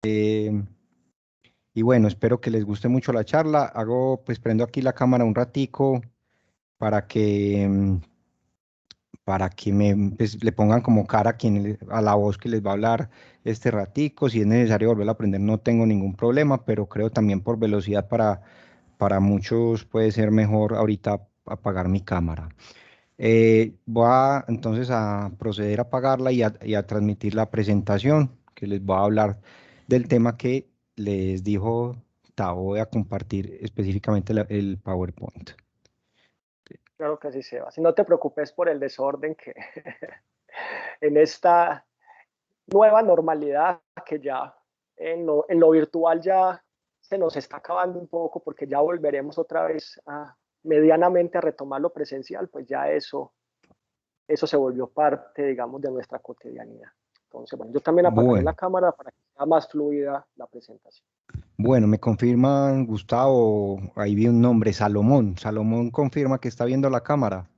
Y bueno, espero que les guste mucho la charla. Pues prendo aquí la cámara un ratico para que, para que pues, le pongan como cara a, a la voz que les va a hablar este ratico. Si es necesario volver a aprender, no tengo ningún problema, pero creo también por velocidad para muchos puede ser mejor ahorita apagar mi cámara. Entonces a proceder a apagarla y a transmitir la presentación que les voy a hablar del tema que les dijo Tao. Voy a compartir específicamente el PowerPoint. Claro que sí, Sebas. Y no te preocupes por el desorden que en esta nueva normalidad que ya en lo virtual ya se nos está acabando un poco porque ya volveremos otra vez medianamente a retomar lo presencial, pues ya eso se volvió parte, digamos, de nuestra cotidianidad. Entonces, bueno, yo también apagaré la Bueno, cámara para que sea más fluida la presentación. bueno, me confirman, Gustavo, ahí vi un nombre, Salomón. Salomón confirma que está viendo la cámara.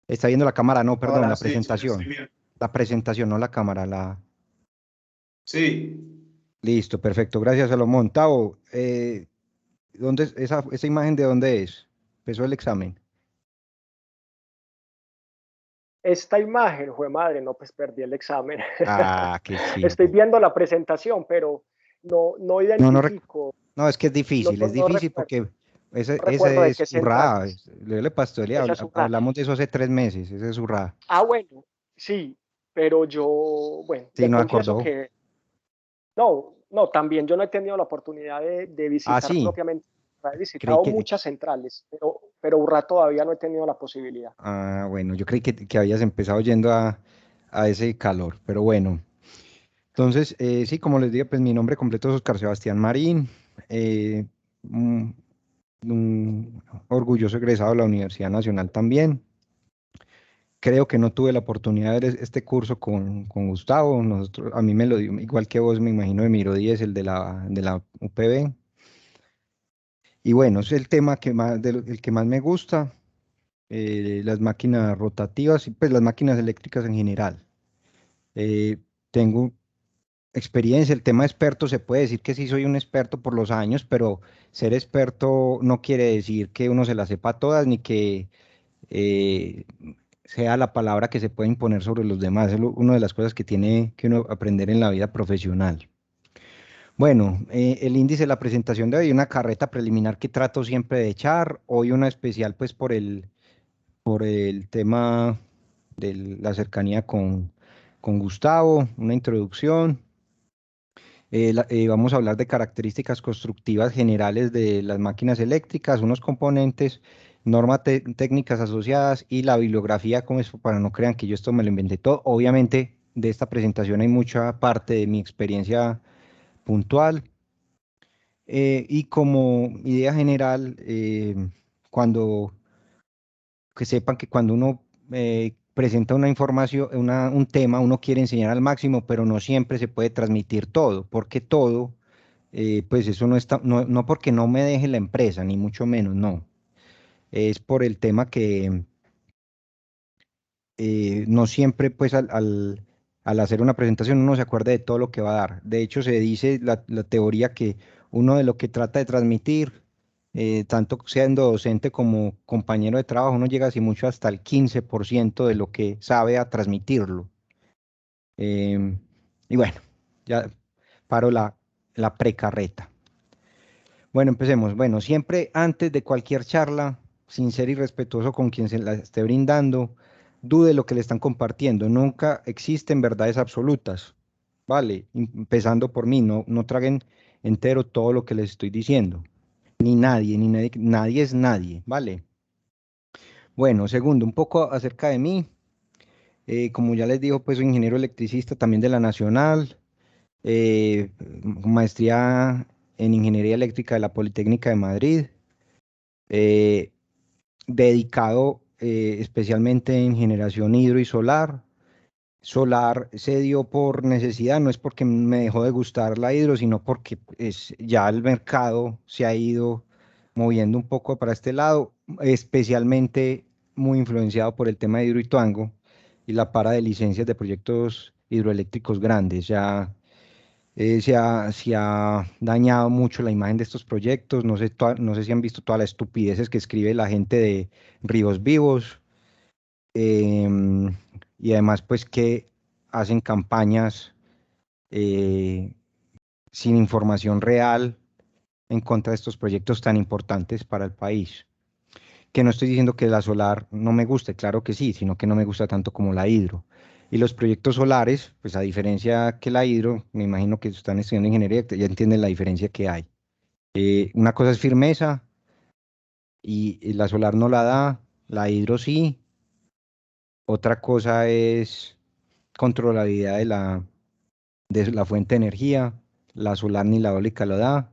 Está viendo la cámara, no, perdón, Hola, la sí, sí, estoy presentación. bien. La presentación, no la cámara, la... Sí, Listo, perfecto. Gracias, Salomón. Tao, esa imagen de dónde es? Empezó el examen. Esta imagen, fue madre, no, pues perdí el examen. Ah, qué Estoy chimbo. viendo la presentación, pero no No, no, identifico, no, es que es no difícil recuerdo, porque no recuerdo ese de es qué Urra. centrales. Le Pastori, Esa es una. hablamos de eso hace 3 meses, ese es Urra. Bueno, sí, pero yo, bueno, Sí, te no confieso acordó. que no, también yo no he tenido la oportunidad de Ah, visitar sí, propiamente. He creí visitado que, muchas centrales, pero Urra todavía no he tenido la posibilidad. bueno, yo creí que habías empezado yendo a ese calor, pero bueno. Entonces, sí, como les digo, pues mi nombre completo es Oscar Sebastián Marín, eh, un, un orgulloso egresado de la Universidad Nacional también. Creo que no tuve la oportunidad de ver este curso con Gustavo. A mí me lo dio, igual que vos, me imagino, de Miro 10, el de la UPB. Y bueno, es el tema el que más me gusta, las máquinas rotativas y pues las máquinas eléctricas en general. Eh, Tengo experiencia, el tema experto se puede decir que sí soy un experto por los años, pero ser experto no quiere decir que uno se las sepa todas ni que eh, sea la palabra que se puede imponer sobre los demás. Es una de las cosas que tiene que uno aprender en la vida profesional. Bueno, el índice de la presentación de hoy, una carreta preliminar que trato siempre de echar. Hoy una especial pues por el tema de la cercanía con Gustavo, una introducción. Vamos a hablar de características constructivas generales de las máquinas eléctricas, unos componentes, normas técnicas asociadas y la bibliografía, como es, para no crean que yo esto me lo inventé todo. Obviamente, de esta presentación hay mucha parte de mi experiencia puntual. Y como idea general, cuando que sepan que cuando uno presenta una información, un tema, uno quiere enseñar al máximo, pero no siempre se puede transmitir todo, porque todo, pues eso no está, no porque no me deje la empresa, ni mucho menos, no. Es por el tema que no siempre, pues al hacer una presentación uno se acuerda de todo lo que va a dar. De hecho, se dice la teoría que uno de lo que trata de transmitir, tanto siendo docente como compañero de trabajo, uno llega así mucho hasta el 15% de lo que sabe a transmitirlo. Em, y bueno, ya paro la precarreta. Bueno, empecemos. Bueno, siempre antes de cualquier charla, sincero y respetuoso con quien se la esté brindando, dude lo que le están compartiendo. Nunca existen verdades absolutas. Vale, empezando por mí, no traguen entero todo lo que les estoy diciendo. Ni nadie, nadie es nadie, ¿vale? Bueno, segundo, un poco acerca de mí. Como ya les digo, pues soy ingeniero electricista también de la Nacional, eh, maestría en Ingeniería Eléctrica de la Politécnica de Madrid, eh, dedicado especialmente en generación hidro y solar. Solar se dio por necesidad, no es porque me dejó de gustar la hidro, sino porque ya el mercado se ha ido moviendo un poco para este lado, especialmente muy influenciado por el tema de Hidroituango y la para de licencias de proyectos hidroeléctricos grandes. Ya se ha dañado mucho la imagen de estos proyectos. No sé, no sé si han visto todas las estupideces que escribe la gente de Ríos Vivos. em, y además, pues que hacen campañas eh, sin información real en contra de estos proyectos tan importantes para el país. Que no estoy diciendo que la solar no me guste, claro que sí, sino que no me gusta tanto como la hidro. Y los proyectos solares, pues a diferencia que la hidro, me imagino que están estudiando ingeniería, ya entienden la diferencia que hay. Una cosa es firmeza y la solar no la da, la hidro sí. Otra cosa es controlabilidad de la fuente de energía, la solar ni la eólica lo da,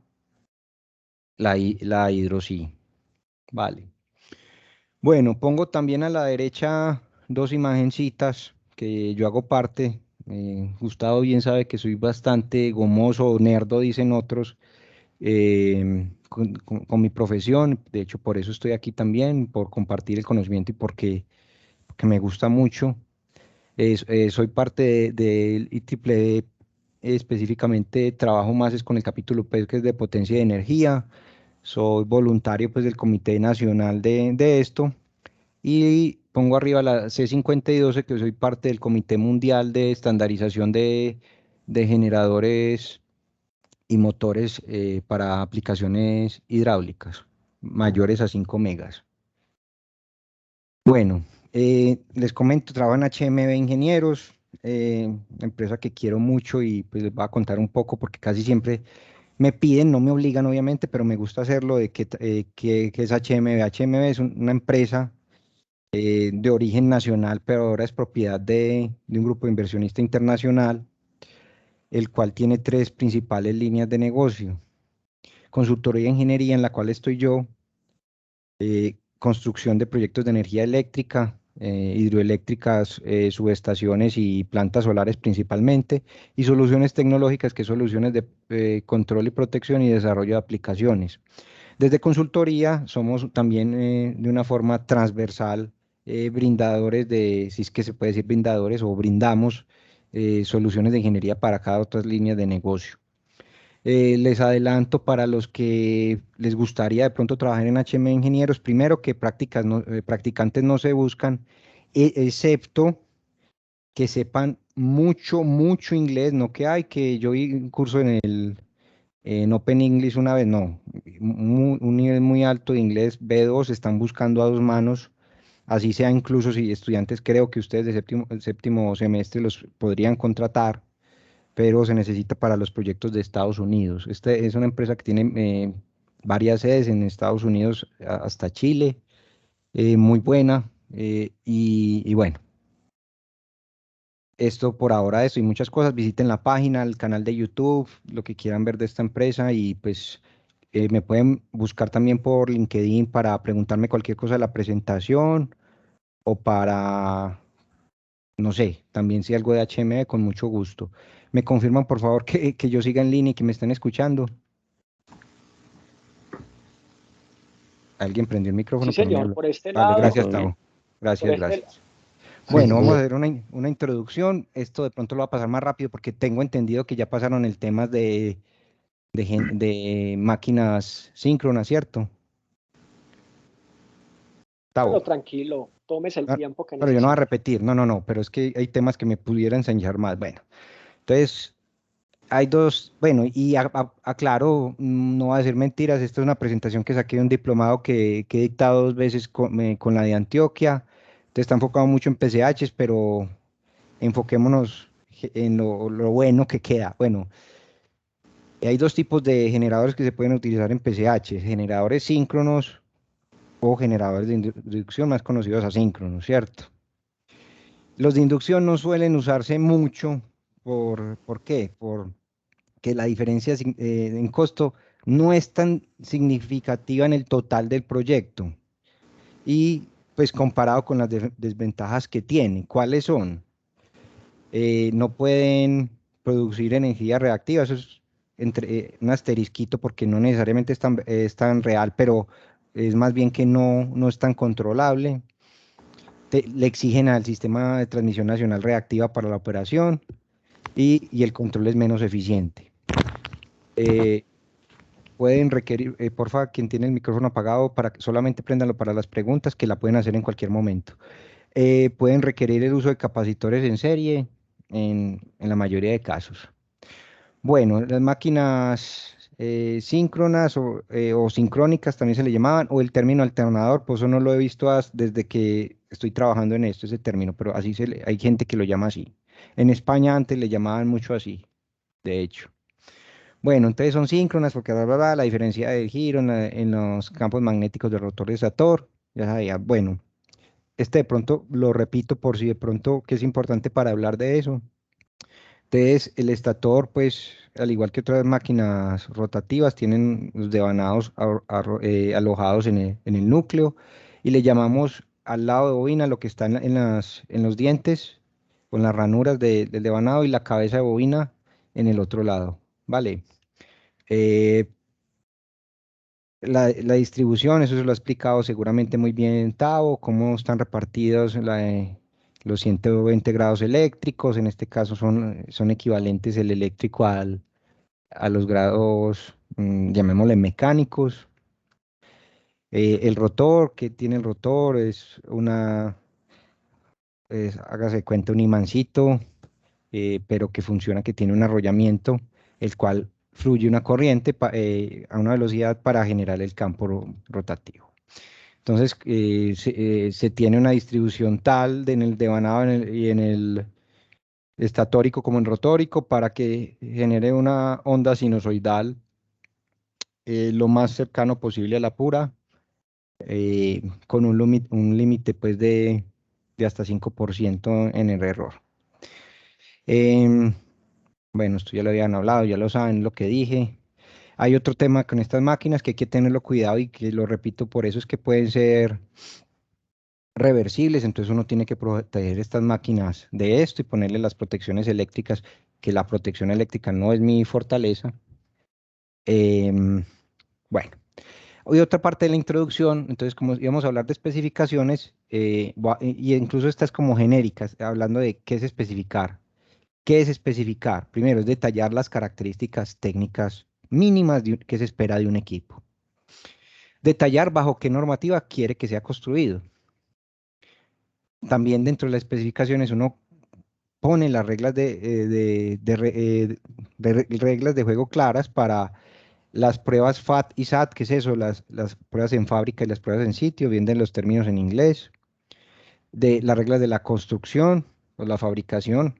la hidro sí. Vale. Bueno, pongo también a la derecha dos imagencitas que yo hago parte. Gustavo bien sabe que soy bastante gomoso o nerdo, dicen otros, con mi profesión. De hecho, por eso estoy aquí también, por compartir el conocimiento y porque me gusta mucho. Soy parte del IEEE, específicamente trabajo más es con el capítulo P, que es de potencia y energía. Soy voluntario pues del Comité Nacional de esto. Y pongo arriba la C5012, que soy parte del Comité Mundial de Estandarización de Generadores y Motores para aplicaciones hidráulicas mayores a 5 megas. Bueno, les comento, trabajo en HMB Ingenieros, empresa que quiero mucho y pues les voy a contar un poco porque casi siempre me piden, no me obligan obviamente, pero me gusta hacerlo de que es HMB. HMB es una empresa de origen nacional, pero ahora es propiedad de un grupo de inversionista internacional, el cual tiene tres principales líneas de negocio. Consultoría de ingeniería, en la cual estoy yo, construcción de proyectos de energía eléctrica, hidroeléctricas, subestaciones y plantas solares principalmente, y soluciones tecnológicas, que son soluciones de control y protección y desarrollo de aplicaciones. Desde consultoría somos también de una forma transversal brindadores si es que se puede decir brindadores o brindamos soluciones de ingeniería para cada otras líneas de negocio. Les adelanto para los que les gustaría de pronto trabajar en HM Ingenieros, primero que practicantes no se buscan, excepto que sepan mucho, mucho inglés, no que hay, que yo vi un curso en Open English una vez, no, un nivel muy alto de inglés, B2, están buscando a dos manos, así sea incluso si estudiantes, creo que ustedes de séptimo semestre los podrían contratar, pero se necesita para los proyectos de Estados Unidos. Este es una empresa que tiene varias sedes en Estados Unidos hasta Chile, muy buena, y bueno. Esto por ahora, eso y muchas cosas, visiten la página, el canal de YouTube, lo que quieran ver de esta empresa y pues me pueden buscar también por LinkedIn para preguntarme cualquier cosa de la presentación o para, no sé, también si algo de HM con mucho gusto. ¿Me confirman por favor que yo siga en línea y que me estén escuchando? Alguien prendió el Sí, micrófono, pero no señor, habló. por este Vale, Sí, lado, gracias, todo bien. Tavo. por Gracias, este, gracias. Sí, Bueno, vamos a todo hacer una introducción. Esto de pronto lo va a pasar más rápido porque tengo entendido que ya pasaron el tema de máquinas síncronas, ¿cierto? bueno, Tavo. tranquilo, tómese el Ah, tiempo que pero yo no voy a necesite. repetir, no, pero es que hay temas que me pudiera enseñar más. Bueno, entonces hay dos, bueno, y aclaro, no voy a decir mentiras, esta es una presentación que saqué de un diplomado que he dictado dos veces con la de Antioquia, entonces está enfocado mucho en PCHs, pero enfoquémonos en lo bueno que queda. Bueno, hay dos tipos de generadores que se pueden utilizar en PCH, generadores síncronos o generadores de inducción más conocidos asíncronos, ¿cierto? Los de inducción no suelen usarse mucho, ¿por qué? Porque la diferencia en costo no es tan significativa en el total del proyecto y pues comparado con las desventajas que tiene, ¿cuáles son? No pueden producir energía reactiva, eso es un asterisquito porque no necesariamente es tan real, pero es más bien que no es tan controlable. Le exigen al sistema de transmisión nacional reactiva para la operación. y el control es menos eficiente. Pueden requerir, porfa, quien tiene el micrófono apagado, solamente préndanlo para las preguntas que la pueden hacer en cualquier momento. Pueden requerir el uso de capacitores en serie en la mayoría de casos. Bueno, las máquinas síncronas o sincrónicas también se le llamaban, o el término alternador, pues eso no lo he visto desde que estoy trabajando en esto, ese término, pero así hay gente que lo llama así. En España antes le llamaban mucho así, de hecho. Bueno, entonces son síncronas porque la diferencia del giro en los campos magnéticos del rotor de Sator, ya sabía. Bueno, este de pronto lo repito por si de pronto que es importante para hablar de eso. Entonces, el estator, pues, al igual que otras máquinas rotativas, tienen los devanados alojados en el núcleo y le llamamos al lado de bobina lo que está en los dientes, con las ranuras del devanado y la cabeza de bobina en el otro lado. Vale. Eh, la distribución, eso se lo ha explicado seguramente muy bien Tavo, cómo están repartidos los 120 grados eléctricos, en este caso son equivalentes el eléctrico a los grados, llamémosle mecánicos. El rotor, que tiene el rotor, hágase cuenta, un imancito, pero que funciona, que tiene un arrollamiento, el cual fluye una corriente a una velocidad para generar el campo rotativo. Entonces, se tiene una distribución tal en el devanado y en el estatórico como en rotórico para que genere una onda sinusoidal lo más cercano posible a la pura, con un límite pues de hasta 5% en el error. Em, bueno, esto ya lo habían hablado, ya lo saben lo que dije. Hay otro tema con estas máquinas que hay que tenerlo cuidado y que lo repito, por eso es que pueden ser reversibles, entonces uno tiene que proteger estas máquinas de esto y ponerle las protecciones eléctricas, que la protección eléctrica no es mi fortaleza. Bueno, hoy otra parte de la introducción, entonces como íbamos a hablar de especificaciones, y incluso estas como genéricas, hablando de qué es especificar. ¿Qué es especificar? Primero es detallar las características técnicas mínimas que se espera de un equipo. Detallar bajo qué normativa quiere que sea construido. También dentro de las especificaciones uno pone las reglas reglas de juego claras para las pruebas FAT y SAT, ¿qué es eso? Las pruebas en fábrica y las pruebas en sitio, vienen los términos en inglés, de las reglas de la construcción o la fabricación,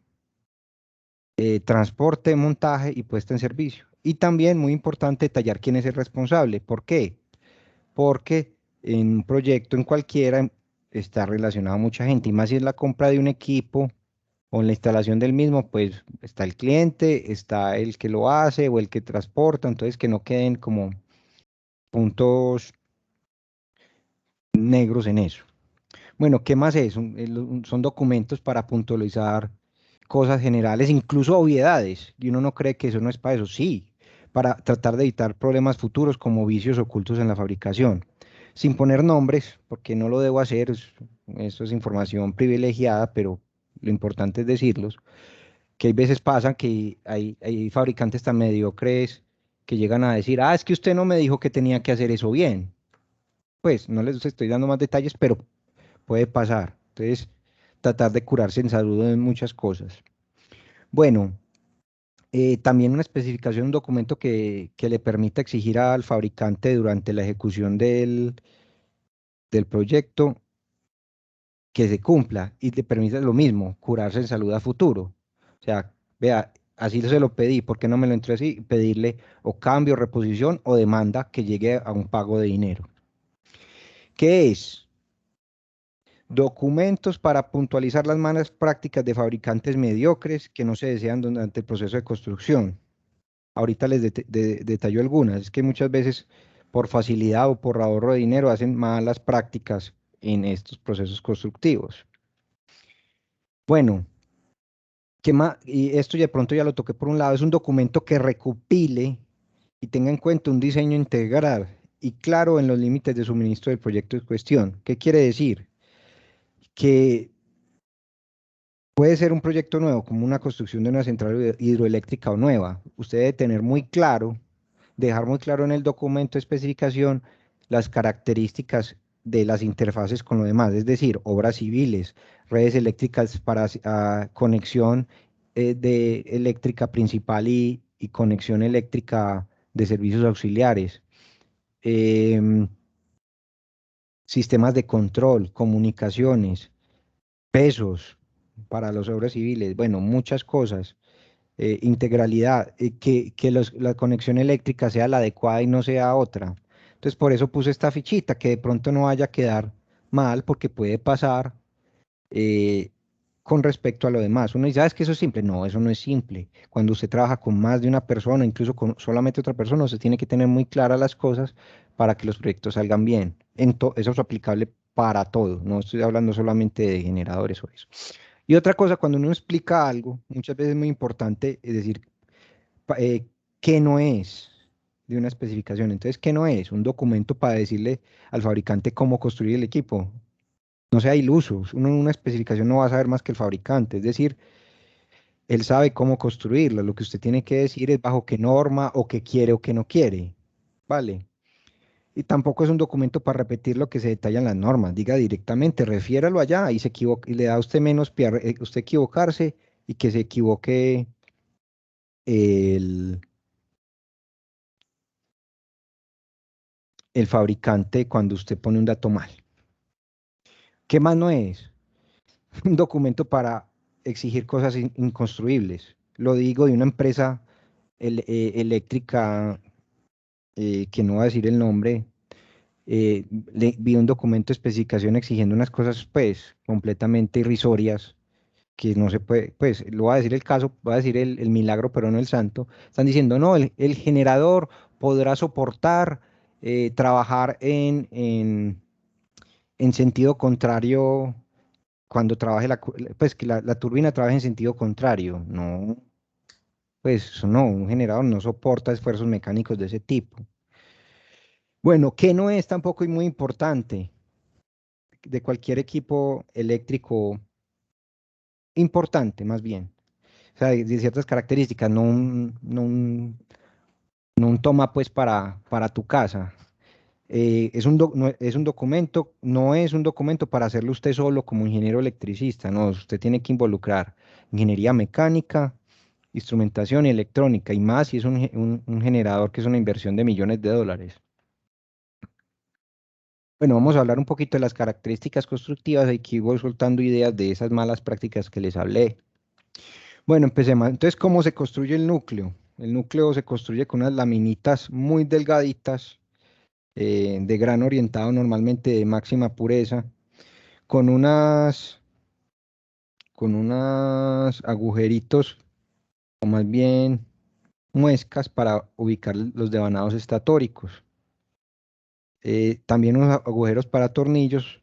transporte, montaje y puesta en servicio. Y también, muy importante, detallar quién es el responsable. ¿Por qué? Porque en un proyecto, en cualquiera, está relacionado a mucha gente, y más si es la compra de un equipo o en la instalación del mismo, pues está el cliente, está el que lo hace o el que transporta, entonces que no queden como puntos negros en eso. Bueno, ¿qué más es? Son documentos para puntualizar cosas generales, incluso obviedades, y uno no cree que eso no es para eso, sí, para tratar de evitar problemas futuros como vicios ocultos en la fabricación, sin poner nombres, porque no lo debo hacer, eso es información privilegiada, pero lo importante es decirlos, que hay veces pasa que hay fabricantes tan mediocres que llegan a decir, es que usted no me dijo que tenía que hacer eso bien. Pues no les estoy dando más detalles, pero puede pasar. Entonces, tratar de curarse en salud en muchas cosas. Bueno, también una especificación, un documento que le permita exigir al fabricante durante la ejecución del proyecto que se cumpla y le permita lo mismo, curarse en salud a futuro. O sea, vea, así se lo pedí, ¿por qué no me lo entró así? Pedirle o cambio, reposición o demanda que llegue a un pago de dinero. ¿Qué es? Documentos para puntualizar las malas prácticas de fabricantes mediocres que no se desean durante el proceso de construcción. Ahorita les detallo algunas. Es que muchas veces por facilidad o por ahorro de dinero hacen malas prácticas en estos procesos constructivos. Bueno, ¿qué más? Y esto ya de pronto ya lo toqué por un lado. Es un documento que recopile y tenga en cuenta un diseño integral y claro en los límites de suministro del proyecto en cuestión. ¿Qué quiere decir? Que Puede ser un proyecto nuevo, como una construcción de una central hidroeléctrica o nueva. Usted debe tener muy claro, dejar muy claro en el documento de especificación las características de las interfaces con lo demás, es decir, obras civiles, redes eléctricas para conexión de eléctrica principal y conexión eléctrica de servicios auxiliares, em, sistemas de control, comunicaciones, pesos para las obras civiles, bueno, muchas cosas, integralidad, la conexión eléctrica sea la adecuada y no sea otra. Entonces, por eso puse esta fichita, que de pronto no vaya a quedar mal, porque puede pasar eh, con respecto a lo demás. Uno dice, ¿sabes que eso es simple? No, eso no es simple. Cuando usted trabaja con más de una persona, incluso con solamente otra persona, usted tiene que tener muy claras las cosas para que los proyectos salgan bien. Eso es aplicable para todo, no estoy hablando solamente de generadores o eso. Y otra cosa, cuando uno explica algo, muchas veces es muy importante decir qué no es de una especificación. Entonces, ¿qué no es? Un documento para decirle al fabricante cómo construir el equipo. No sea ilusos. Uno en una especificación no va a saber más que el fabricante. Es decir, él sabe cómo construirlo. Lo que usted tiene que decir es bajo qué norma o qué quiere o qué no quiere. ¿Vale? Y tampoco es un documento para repetir lo que se detalla en las normas. Diga directamente, refiéralo allá y se equivoca, y le da a usted menos pie a usted equivocarse y que se equivoque el, el fabricante cuando usted pone un dato mal. ¿Qué más no es? Un documento para exigir cosas inconstruibles. Lo digo de una empresa eléctrica, que no voy a decir el nombre. Vi un documento de especificación exigiendo unas cosas pues completamente irrisorias que no se puede, pues lo va a decir el caso, va a decir el milagro, pero no el santo. Están diciendo, no, el generador podrá soportar trabajar en sentido contrario cuando trabaje pues que la turbina trabaje en sentido contrario. No, pues eso no, un generador no soporta esfuerzos mecánicos de ese tipo. Bueno, que no es tampoco y muy importante de cualquier equipo eléctrico importante, más bien. O sea, de ciertas características, no un toma pues para tu casa. Es un documento, no es un documento para hacerlo usted solo como ingeniero electricista, no, usted tiene que involucrar ingeniería mecánica, instrumentación y electrónica, y más si es un generador que es una inversión de millones de dólares. Bueno, vamos a hablar un poquito de las características constructivas, aquí voy soltando ideas de esas malas prácticas que les hablé. Bueno, empecemos. Entonces, ¿cómo se construye el núcleo? El núcleo se construye con unas laminitas muy delgaditas, de grano orientado normalmente de máxima pureza, con unas agujeritos, o más bien muescas para ubicar los devanados estatóricos. También unos agujeros para tornillos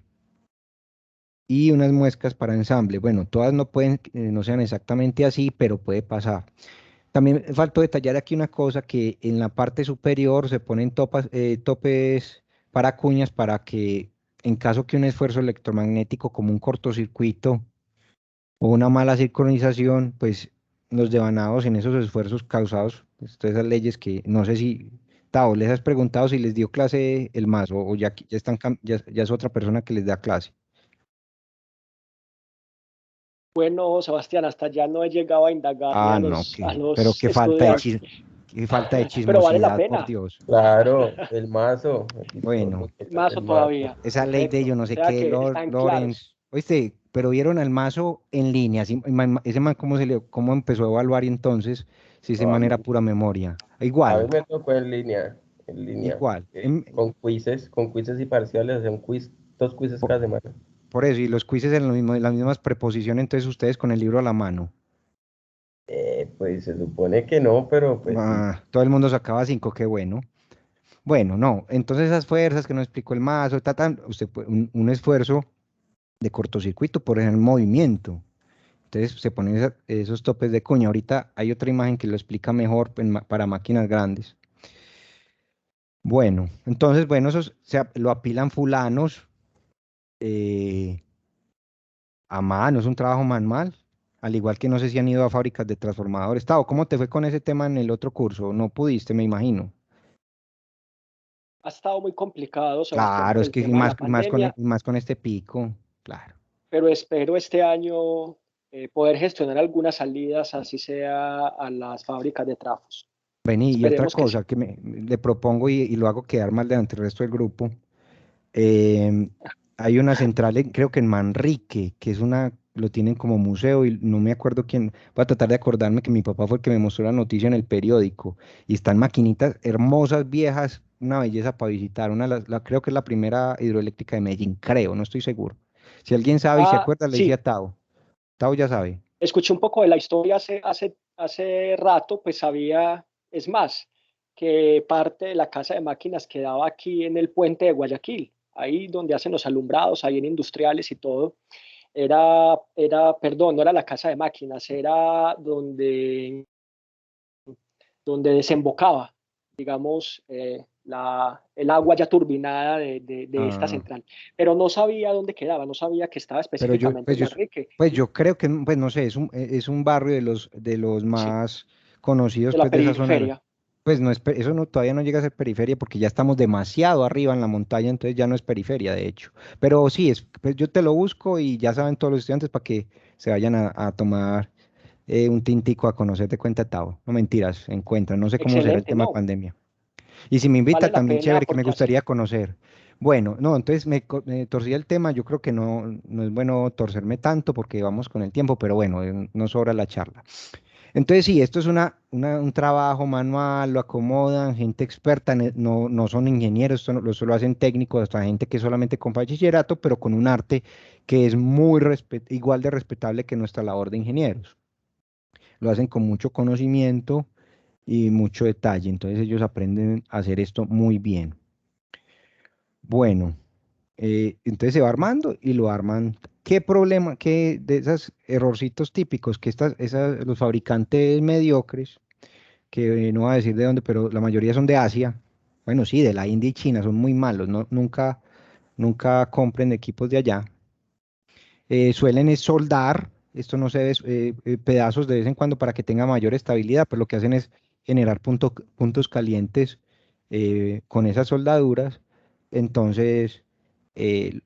y unas muescas para ensamble. Bueno, todas no pueden, no sean exactamente así, pero puede pasar. También faltó detallar aquí una cosa, que en la parte superior se ponen topes para cuñas para que en caso que un esfuerzo electromagnético como un cortocircuito o una mala sincronización, pues los devanados en esos esfuerzos causados, pues, todas esas leyes que no sé si, Tao, les has preguntado si les dio clase el MAS o ya están, ya es otra persona que les da clase. Bueno, Sebastián, hasta ya no he llegado a indagarle Ah, no, a pero los qué falta de estudiantes, qué falta de pero vale la chismosidad, por pena. Dios. Claro, el mazo, aquí Bueno. todo que toca Mazo el mazo. todavía, Esa ley de yo perfecto. no O sé sea qué, que están Lorenz. claros. Oíste, pero vieron al mazo en línea. Ese man cómo empezó a evaluar y entonces, si ese No, man era pura memoria. a mí Igual, me tocó en línea, igual. con quizzes y parciales, hacía un quiz, 2 quizzes Po- cada semana. por eso, y los quizzes en lo mismo, en las mismas preposiciones, entonces ustedes con el libro a la mano. Pues se supone que no, pero pues sí. Ah, todo el mundo sacaba 5, qué bueno. Bueno, no, entonces esas fuerzas que nos explicó el mazo, un esfuerzo de cortocircuito por el movimiento. Entonces se ponen esos topes de cuña. Ahorita hay otra imagen que lo explica mejor para máquinas grandes. Bueno, entonces, bueno, lo apilan fulanos, eh, a mano, es un trabajo manual. al igual que no sé si han ido a fábricas de transformadores. Tao, ¿cómo te fue con ese tema en el otro curso? No pudiste, me imagino. Ha estado muy complicado, Sebastián, Claro, por es el que tema de la y pandemia, más con este pico, claro. pero espero este año poder gestionar algunas salidas, así sea a las fábricas de trafos. Vení, y otra Esperemos que sí. cosa que le propongo y lo hago quedar mal delante del resto del grupo. em, Hay una central, creo que en Manrique, que es lo tienen como museo y no me acuerdo quién. Voy a tratar de acordarme que mi papá fue el que me mostró la noticia en el periódico. Y están maquinitas hermosas, viejas, una belleza para visitar. Creo que es la primera hidroeléctrica de Medellín, creo, no estoy seguro. Si alguien sabe y se Ah, acuerda, le decía sí, a Tao. Tao ya sabe. escuché un poco de la historia hace rato, pues sabía, es más, que parte de la casa de máquinas quedaba aquí en el puente de Guayaquil, ahí donde hacen los alumbrados, ahí en industriales y todo. Perdón, no era la casa de máquinas, era donde desembocaba, digamos, el agua ya turbinada de esta Ah, central. Pero no sabía dónde quedaba, no sabía que estaba pero específicamente en Manrique, pues yo creo que, pues no sé, es un barrio de los sí, más conocidos, de la pues de esa zona. periferia. Pues no es, eso no, todavía no llega a ser periferia porque ya estamos demasiado arriba en la montaña, entonces ya no es periferia, de hecho. Pero sí, pues yo te lo busco y ya saben todos los estudiantes para que se vayan a tomar un tintico a conocer de Cuenta Tao. No mentiras, encuentran, no sé cómo será el Excelente, tema de no, pandemia. Y si me invita vale la también, pena chévere, que me porque gustaría así, conocer. Bueno, no, entonces me torcí el tema, yo creo que no es bueno torcerme tanto porque vamos con el tiempo, pero bueno, no sobra la charla. Entonces sí, esto es un trabajo manual, lo acomodan, gente experta, no son ingenieros, esto lo hacen técnicos, hasta gente que solamente con bachillerato, pero con un arte que es igual de respetable que nuestra labor de ingenieros. Lo hacen con mucho conocimiento y mucho detalle, entonces ellos aprenden a hacer esto muy bien. Bueno, entonces se va armando y lo arman. ¿Qué problema, qué de esos errorcitos típicos que los fabricantes mediocres, que no voy a decir de dónde, pero la mayoría son de Asia, bueno, sí, de la India y China, son muy malos, nunca compren equipos de allá. Suelen es soldar, esto no se ve, pedazos de vez en cuando para que tenga mayor estabilidad, pero lo que hacen es generar puntos calientes con esas soldaduras. Entonces, eh,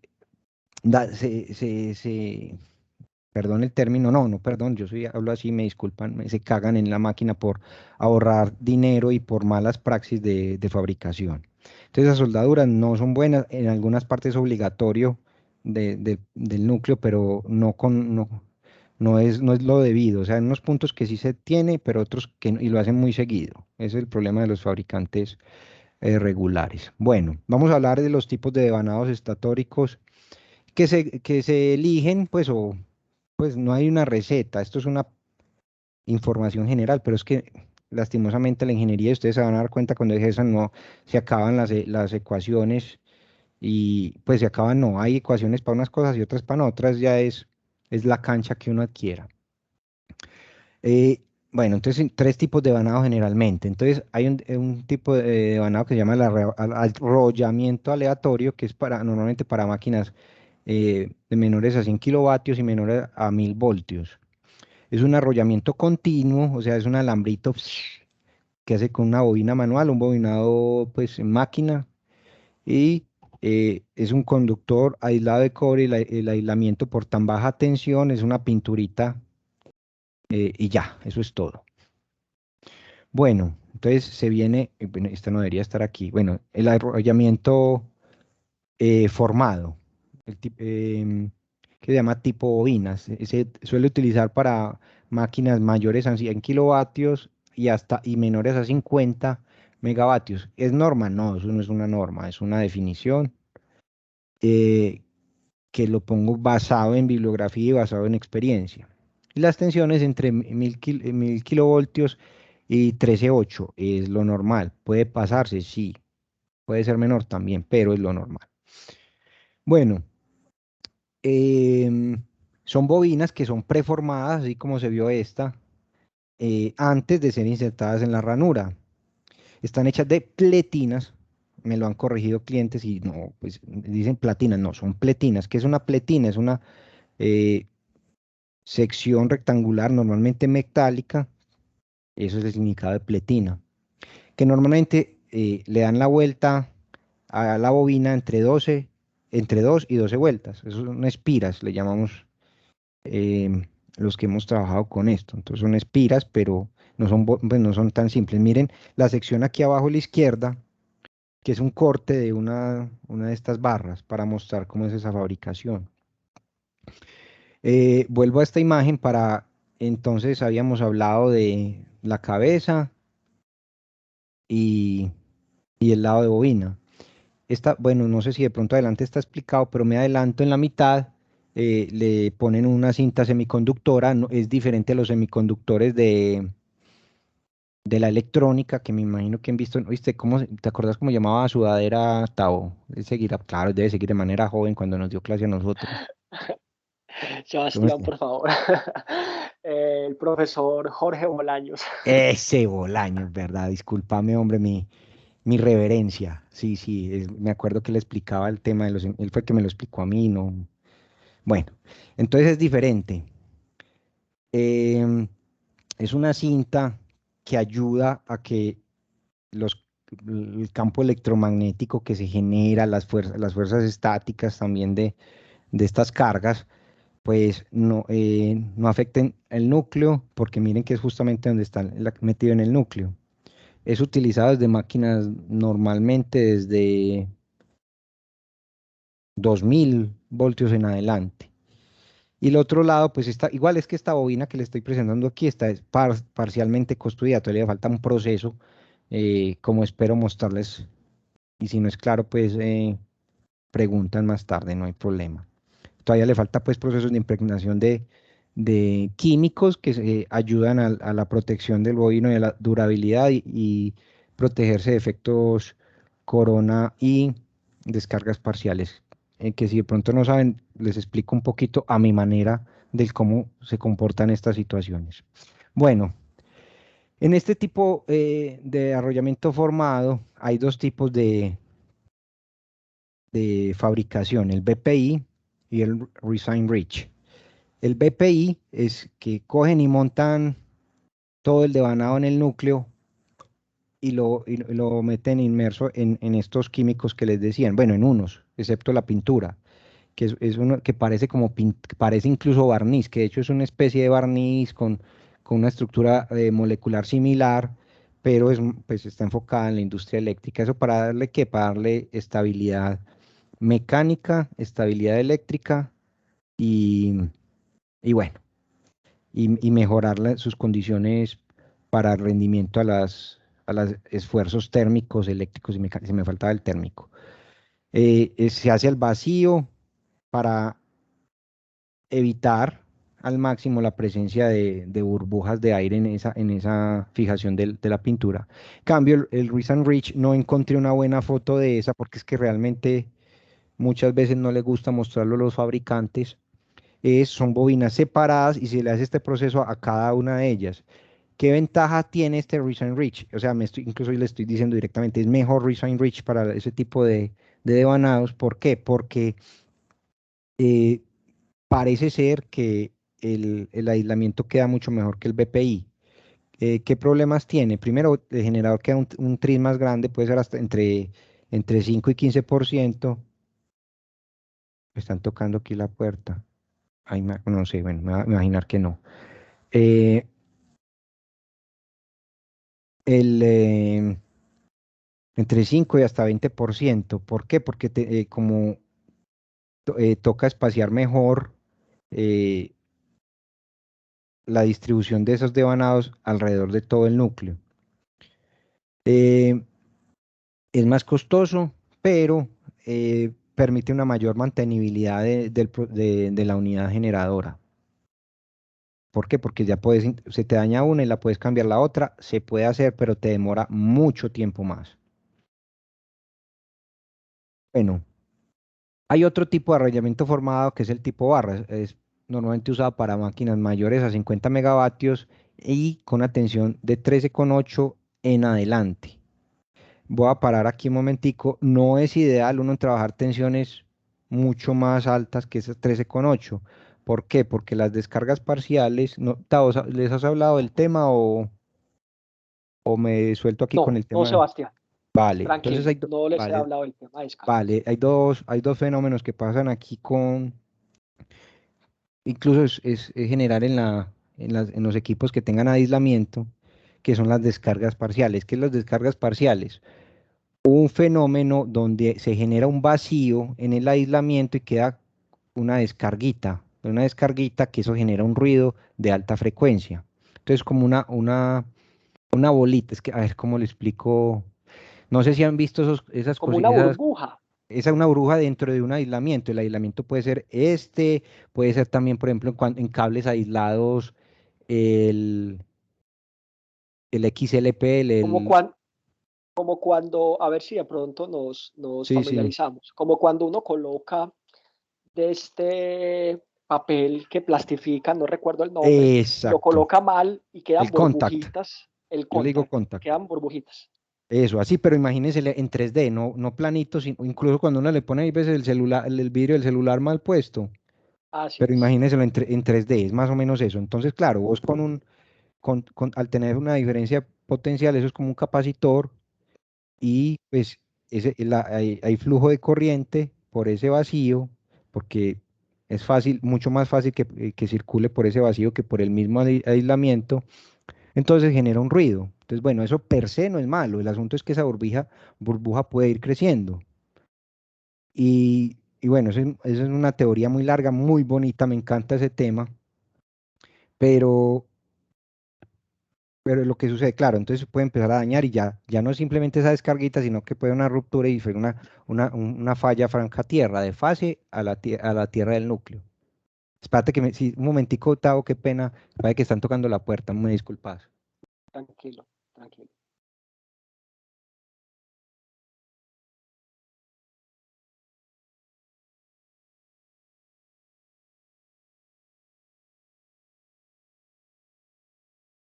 perdón el término, no, perdón, hablo así, me disculpan, se cagan en la máquina por ahorrar dinero y por malas praxis de fabricación. Entonces, las soldaduras no son buenas, en algunas partes es obligatorio del núcleo, pero no es lo debido. O sea, en unos puntos que sí se tiene, pero otros que no, y lo hacen muy seguido. Ese es el problema de los fabricantes regulares. Bueno, vamos a hablar de los tipos de devanados estatóricos que se eligen, pues no hay una receta, esto es una información general, pero es que lastimosamente la ingeniería, ustedes se van a dar cuenta cuando ejerzan, no se acaban las ecuaciones y pues se acaban, no, hay ecuaciones para unas cosas y otras para otras, ya es la cancha que uno adquiera. Eh, bueno, entonces tres tipos de banado generalmente. Entonces hay un tipo de banado que se llama arrollamiento aleatorio, que es normalmente para máquinas de menores a 100 kilovatios y menores a 1000 voltios. Es un arrollamiento continuo, o sea, es un alambrito que hace con una bobina manual, un bobinado pues en máquina, y es un conductor aislado de cobre, y el aislamiento por tan baja tensión es una pinturita y ya, eso es todo. Bueno, entonces se viene, bueno, esta no debería estar aquí. Bueno, el arrollamiento formado, que se llama tipo bobinas. Se suele utilizar para máquinas mayores a 100 kilovatios y menores a 50 megavatios. ¿Es norma? No, eso no es una norma, es una definición eh, que lo pongo basado en bibliografía y basado en experiencia. Y las tensiones entre 1000 kilovoltios y 13,8 es lo normal. Puede pasarse, sí. Puede ser menor también, pero es lo normal. Bueno, em, son bobinas que son preformadas, así como se vio esta, antes de ser insertadas en la ranura. Están hechas de pletinas, me lo han corregido clientes y no, pues dicen platinas, no, son pletinas. ¿Qué es una pletina? Eh, sección rectangular, normalmente metálica, eso es el significado de pletina, que normalmente le dan la vuelta a la bobina entre 2 y 12 vueltas. Eso son espiras, le llamamos los que hemos trabajado con esto. Entonces son espiras, pero pues no son tan simples. Miren la sección aquí abajo a la izquierda, que es un corte de una de estas barras para mostrar cómo es esa fabricación. Vuelvo a esta imagen entonces habíamos hablado de la cabeza y, y el lado de bobina. Bueno, no sé si de pronto adelante está explicado, pero me adelanto en la mitad, le ponen una cinta semiconductora, es diferente a los semiconductores de la electrónica, que me imagino que han visto, ¿viste? ¿Te acuerdas cómo llamaba a sudadera Tao? Claro, debe seguir de manera joven cuando nos dio clase a nosotros. ¿Cómo es Sebastián, que? por favor. El profesor Jorge Bolaños. Ese Bolaños, ¿verdad? Discúlpame, hombre, mi reverencia. Sí, sí, me acuerdo que le explicaba el tema él fue el que me lo explicó a mí, no. Bueno, entonces es diferente. Em, es una cinta que ayuda a que los, el campo electromagnético que se genera, las fuerzas estáticas también de estas cargas, pues no afecten el núcleo, porque miren que es justamente donde está metido en el núcleo. Es utilizado desde máquinas normalmente desde 2000 voltios en adelante. Y el otro lado, pues igual es que esta bobina que le estoy presentando aquí está parcialmente construida, todavía le falta un proceso, como espero mostrarles, y si no es claro, pues preguntan más tarde, no hay problema. Todavía le falta pues procesos de impregnación de químicos que ayudan a la protección del bovino y a la durabilidad y protegerse de efectos corona y descargas parciales. Que si de pronto no saben, les explico un poquito a mi manera del cómo se comportan estas situaciones. Bueno, en este tipo de arrollamiento formado hay dos tipos de fabricación, el BPI y el Resign Rich. El BPI es que cogen y montan todo el devanado en el núcleo y lo meten inmerso en estos químicos que les decían, bueno, en unos, excepto la pintura, que es uno que parece que parece incluso barniz, que de hecho es una especie de barniz con una estructura molecular similar, pero pues está enfocada en la industria eléctrica. ¿Eso para darle qué? Para darle estabilidad mecánica, estabilidad eléctrica y, y bueno, y mejorar sus condiciones para rendimiento a los esfuerzos térmicos, eléctricos y mecánicos. Se me faltaba el térmico. Se hace al vacío para evitar al máximo la presencia de burbujas de aire en esa fijación de la pintura. En cambio, el Rise and Rich no encontré una buena foto de esa porque es que realmente muchas veces no les gusta mostrarlo a los fabricantes. Son bobinas separadas y se le hace este proceso a cada una de ellas. ¿Qué ventaja tiene este Rise and Rich? O sea, incluso le estoy diciendo directamente, es mejor Rise and Rich para ese tipo de devanados. ¿Por qué? Porque eh, parece ser que el aislamiento queda mucho mejor que el BPI. ¿Qué problemas tiene? Primero, el generador queda un tris más grande, puede ser hasta entre 5 y 15%. Me están tocando aquí la puerta. Ay, no sé, bueno, me voy a imaginar que no. Eh, entre 5 y hasta 20%. ¿Por qué? Porque como toca espaciar mejor eh, la distribución de esos devanados alrededor de todo el núcleo. Eh, es más costoso, pero permite una mayor mantenibilidad de la unidad generadora. ¿Por qué? Porque ya se te daña una y la puedes cambiar la otra, se puede hacer, pero te demora mucho tiempo más. Bueno, hay otro tipo de arrollamiento formado que es el tipo barra. Es normalmente usado para máquinas mayores a 50 megavatios y con una tensión de 13,8 en adelante. Voy a parar aquí un momentico. No es ideal uno trabajar tensiones mucho más altas que esas 13,8, ¿Por qué? Porque las descargas parciales, no, Tavo, ¿les has hablado del tema o me suelto aquí con No, el no, tema? Sebastián, Vale, entonces tranquilo, no les he vale, hablado del tema de descargas. vale, hay dos fenómenos que pasan aquí incluso es general en los equipos que tengan aislamiento, que son las descargas parciales. ¿Qué es las descargas parciales? Un fenómeno donde se genera un vacío en el aislamiento y queda una descarguita que eso genera un ruido de alta frecuencia. Entonces, como una bolita, es que, a ver, ¿cómo le explico? No sé si han visto esas Como una cositas, burbuja, esa es una burbuja dentro de un aislamiento. El aislamiento puede ser puede ser también, por ejemplo, en cables aislados, el, el XLP, como, como cuando, a ver si de pronto nos sí, sí, familiarizamos, como cuando uno coloca de este papel que plastifica, no recuerdo el nombre, lo exacto, coloca mal y quedan el contact, burbujitas, el yo le digo contact, contact. quedan burbujitas. Eso, así, pero imagínense en 3D, no planito, incluso cuando uno le pone ahí veces el celular, el vidrio del celular mal puesto, Así pero es, imagínenselo en 3D, es más o menos eso. Entonces, claro, vos al tener una diferencia potencial, eso es como un capacitor y pues hay flujo de corriente por ese vacío, porque es fácil, mucho más fácil que circule por ese vacío que por el mismo aislamiento, entonces genera un ruido. Entonces, bueno, eso per se no es malo, el asunto es que esa burbuja puede ir creciendo. Y bueno, eso es una teoría muy larga, muy bonita, me encanta ese tema, pero, pero lo que sucede, claro, entonces puede empezar a dañar y ya no es simplemente esa descarguita, sino que puede una ruptura y fue una falla franca tierra, de fase a la tierra del núcleo. Espérate sí, un momentico, Tavo, qué pena, parece que están tocando la puerta, me disculpas. tranquilo, tranquilo.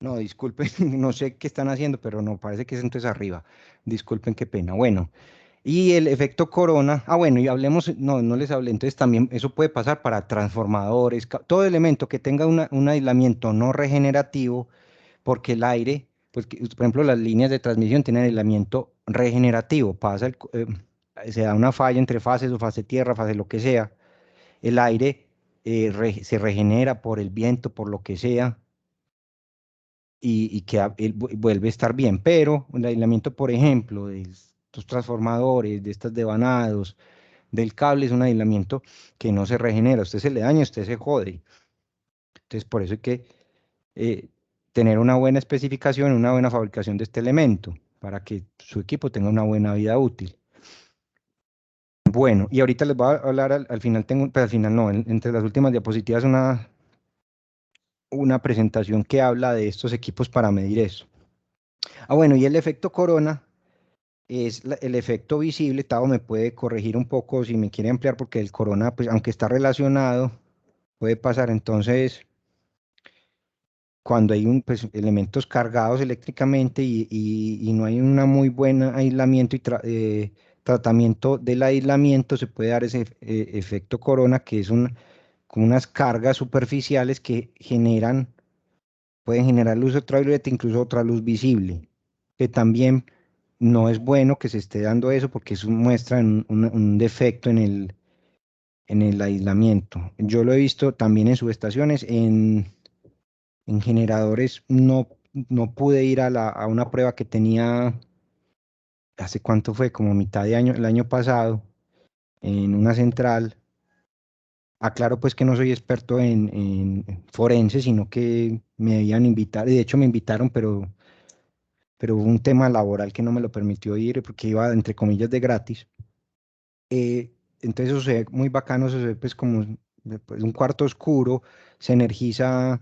No, disculpen, no sé qué están haciendo, pero no, parece que es entonces arriba. Disculpen, qué pena. Bueno, y el efecto corona, bueno, y hablemos, no les hablé, entonces también eso puede pasar para transformadores, todo elemento que tenga un aislamiento no regenerativo, porque el aire, pues por ejemplo las líneas de transmisión tienen aislamiento regenerativo, se da una falla entre fases o fase tierra, fase lo que sea, el aire se regenera por el viento, por lo que sea, y vuelve a estar bien, pero el aislamiento, por ejemplo, de estos transformadores, de estas devanados, del cable es un aislamiento que no se regenera, a usted se le daña, usted se jode. Entonces, por eso hay que eh, tener una buena especificación, una buena fabricación de este elemento, para que su equipo tenga una buena vida útil. Bueno, y ahorita les voy a hablar, al final pero al final no, entre las últimas diapositivas una presentación que habla de estos equipos para medir eso. Bueno, y el efecto corona es el efecto visible. Tavo me puede corregir un poco si me quiere ampliar, porque el corona, pues aunque está relacionado, puede pasar entonces cuando hay pues, elementos cargados eléctricamente y no hay una muy buena aislamiento tratamiento del aislamiento, se puede dar ese efecto corona, que es como unas cargas superficiales que pueden generar luz ultravioleta, incluso otra luz visible, que también no es bueno que se esté dando eso porque eso muestra un defecto en el aislamiento. Yo lo he visto también en subestaciones, en generadores no pude ir a una prueba que tenía, ¿hace cuánto fue? Como mitad de año, el año pasado, en una central. Aclaro pues que no soy experto en forense, sino que me habían invitado, y de hecho me invitaron, pero hubo un tema laboral que no me lo permitió ir porque iba entre comillas de gratis. Entonces eso se ve muy bacano, eso se ve pues como pues, un cuarto oscuro, se energiza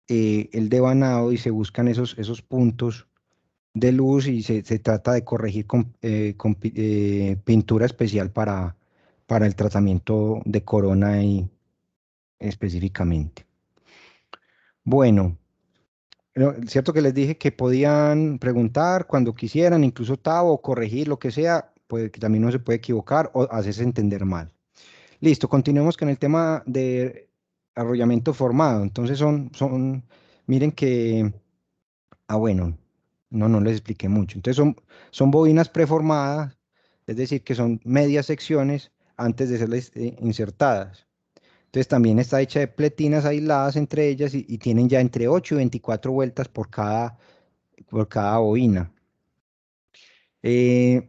el devanado y se buscan esos puntos de luz y se trata de corregir con pintura especial para el tratamiento de corona y, específicamente. Bueno, cierto que les dije que podían preguntar cuando quisieran, incluso Tavo, o corregir lo que sea, pues que también no se puede equivocar o hacerse entender mal. Listo, continuemos con el tema de arrollamiento formado. Entonces miren que, bueno, no les expliqué mucho. Entonces son bobinas preformadas, es decir, que son medias secciones antes de ser insertadas. Entonces también está hecha de pletinas aisladas entre ellas y tienen ya entre 8 y 24 vueltas por cada bobina. Eh,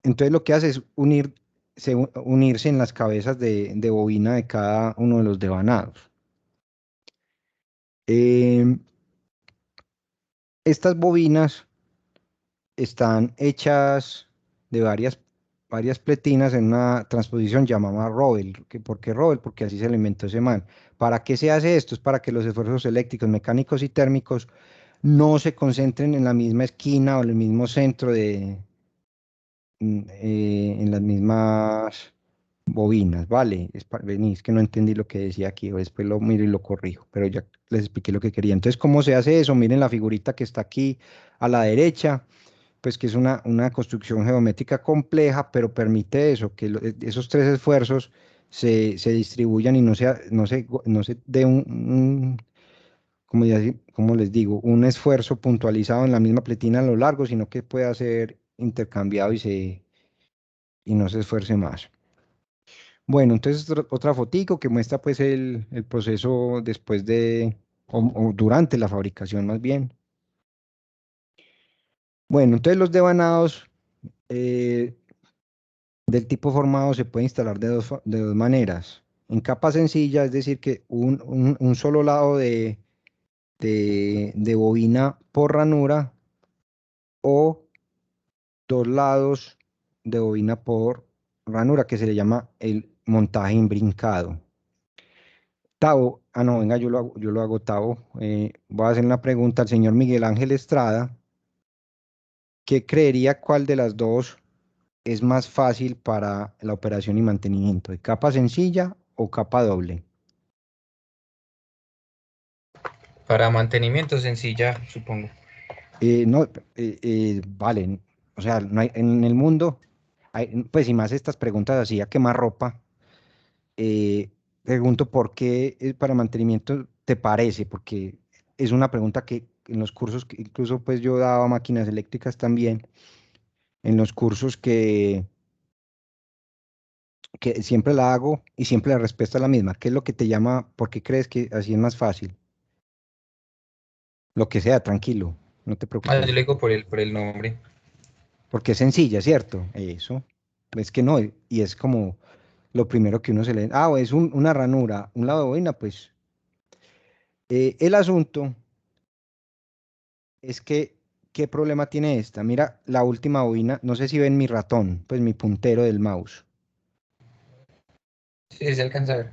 entonces lo que hace es unirse en las cabezas de bobina de cada uno de los devanados. Eh, Estas bobinas están hechas de varias pletinas en una transposición llamada Robel. ¿Por qué Robel? Porque así se lo inventó ese man. ¿Para qué se hace esto? Es para que los esfuerzos eléctricos, mecánicos y térmicos no se concentren en la misma esquina o en el mismo centro en las mismas bobinas, ¿vale? Vení, es que no entendí lo que decía aquí, o después lo miro y lo corrijo, pero ya les expliqué lo que quería. Entonces, ¿cómo se hace eso? Miren la figurita que está aquí a la derecha, pues que es una construcción geométrica compleja, pero permite eso, que esos tres esfuerzos se distribuyan y no se dé como les digo, un esfuerzo puntualizado en la misma pletina a lo largo, sino que pueda ser intercambiado y no se esfuerce más. Bueno, entonces otra fotico que muestra pues el proceso después o durante la fabricación más bien. Bueno, entonces los devanados eh, del tipo formado se puede instalar de dos maneras. En capa sencilla, es decir, que un solo lado de bobina por ranura o dos lados de bobina por ranura, que se le llama el montaje imbrincado. Tavo, no, venga, yo lo hago, Tavo. Voy a hacer una pregunta al señor Miguel Ángel Estrada. ¿Qué creería cuál de las dos es más fácil para la operación y mantenimiento? ¿De capa sencilla o capa doble? Para mantenimiento sencilla, supongo. No, vale, o sea, no en el mundo, pues y más estas preguntas así a quemarropa, eh, pregunto por qué para mantenimiento te parece, porque es una pregunta que en los cursos, que incluso pues yo daba máquinas eléctricas también, en los cursos que siempre la hago y siempre la respuesta es la misma. ¿Qué es lo que te llama? ¿Por qué crees que así es más fácil? Lo que sea, tranquilo, no te Ah, yo preocupes. le digo por el nombre. Porque es sencilla, ¿cierto? Eso. Es que no, y es como lo primero que uno se lee. Ah, es una ranura, un lado de bobina, pues. El asunto es que, ¿qué problema tiene esta? Mira, la última bobina, no sé si ven mi ratón, pues mi puntero del mouse. Sí, se alcanza a ver.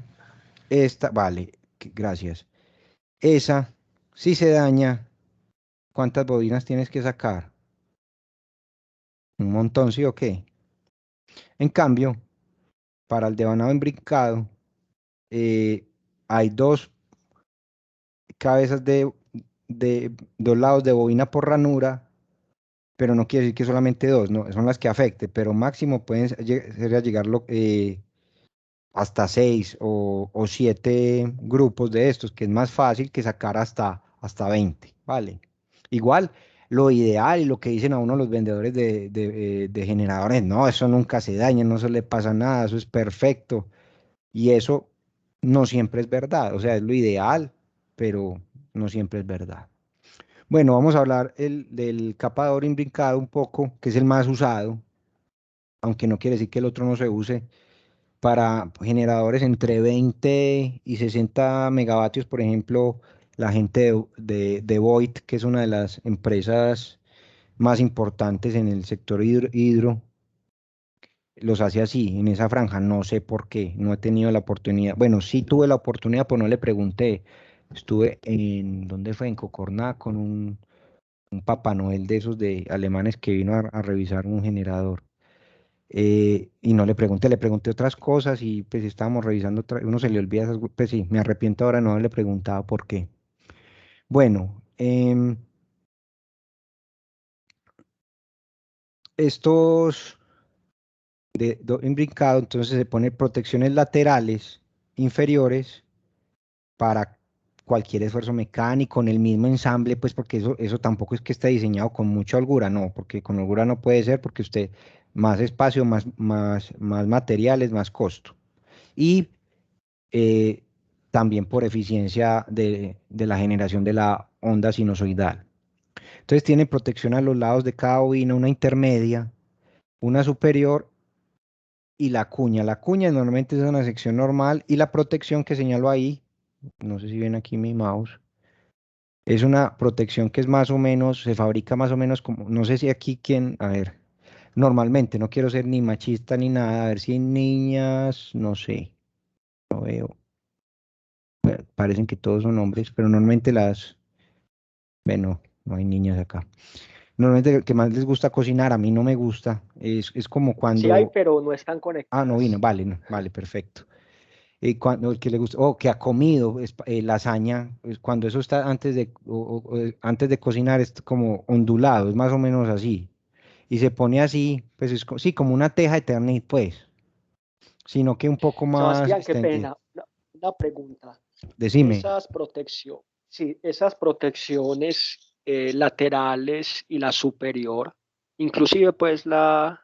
Esta, vale, gracias. Esa, si se daña, ¿cuántas bobinas tienes que sacar? Un montón, ¿sí o qué? En cambio, para el devanado imbricado, eh, hay dos cabezas de dos lados de bobina por ranura, pero no quiere decir que solamente dos, no, son las que afecte, pero máximo pueden ser a llegar hasta 6 o 7 grupos de estos, que es más fácil que sacar hasta 20, ¿vale? Igual, lo ideal y lo que dicen a uno los vendedores de generadores, no, eso nunca se daña, no se le pasa nada, eso es perfecto. Y eso no siempre es verdad, o sea, es lo ideal, pero no siempre es verdad. Bueno, vamos a hablar del capador imbrincado un poco, que es el más usado, aunque no quiere decir que el otro no se use, para generadores entre 20 y 60 megavatios, por ejemplo, la gente de Voith, que es una de las empresas más importantes en el sector hidro, los hace así, en esa franja. No sé por qué, no he tenido la oportunidad. Bueno, sí tuve la oportunidad, pero no le pregunté. Estuve ¿dónde fue? En Cocorná con un Papá Noel de esos de alemanes que vino a revisar un generador. Y no le pregunté otras cosas y pues estábamos revisando, uno se le olvida esas, pues sí, me arrepiento ahora, no le preguntaba por qué. Bueno, estos imbrincado, entonces se pone protecciones laterales inferiores para cualquier esfuerzo mecánico, en el mismo ensamble, pues porque eso tampoco es que esté diseñado con mucha holgura, no, porque con holgura no puede ser, porque usted más espacio, más materiales, más costo. Y eh, también por eficiencia de la generación de la onda sinusoidal. Entonces tiene protección a los lados de cada bobina, una intermedia, una superior y la cuña. La cuña normalmente es una sección normal y la protección que señalo ahí, no sé si ven aquí mi mouse, es una protección que es más o menos, se fabrica más o menos como, no sé si aquí quién, a ver, normalmente, no quiero ser ni machista ni nada, a ver si hay niñas, no sé, no veo, parecen que todos son hombres, pero normalmente bueno, no hay niñas acá. Normalmente el que más les gusta cocinar, a mí no me gusta, es como Sí hay, cuando, pero no están no vino, conectadas. vale, no, vale, perfecto. Cuando el que le gusta, o que ha comido lasaña, cuando eso está antes de cocinar, es como ondulado, es más o menos así. Y se pone así, pues es sí, como una teja de Eternit, pues, sino que un poco más Sebastián, qué extendido. pena. Una pregunta. Decime, Esas protecciones laterales y la superior, inclusive pues la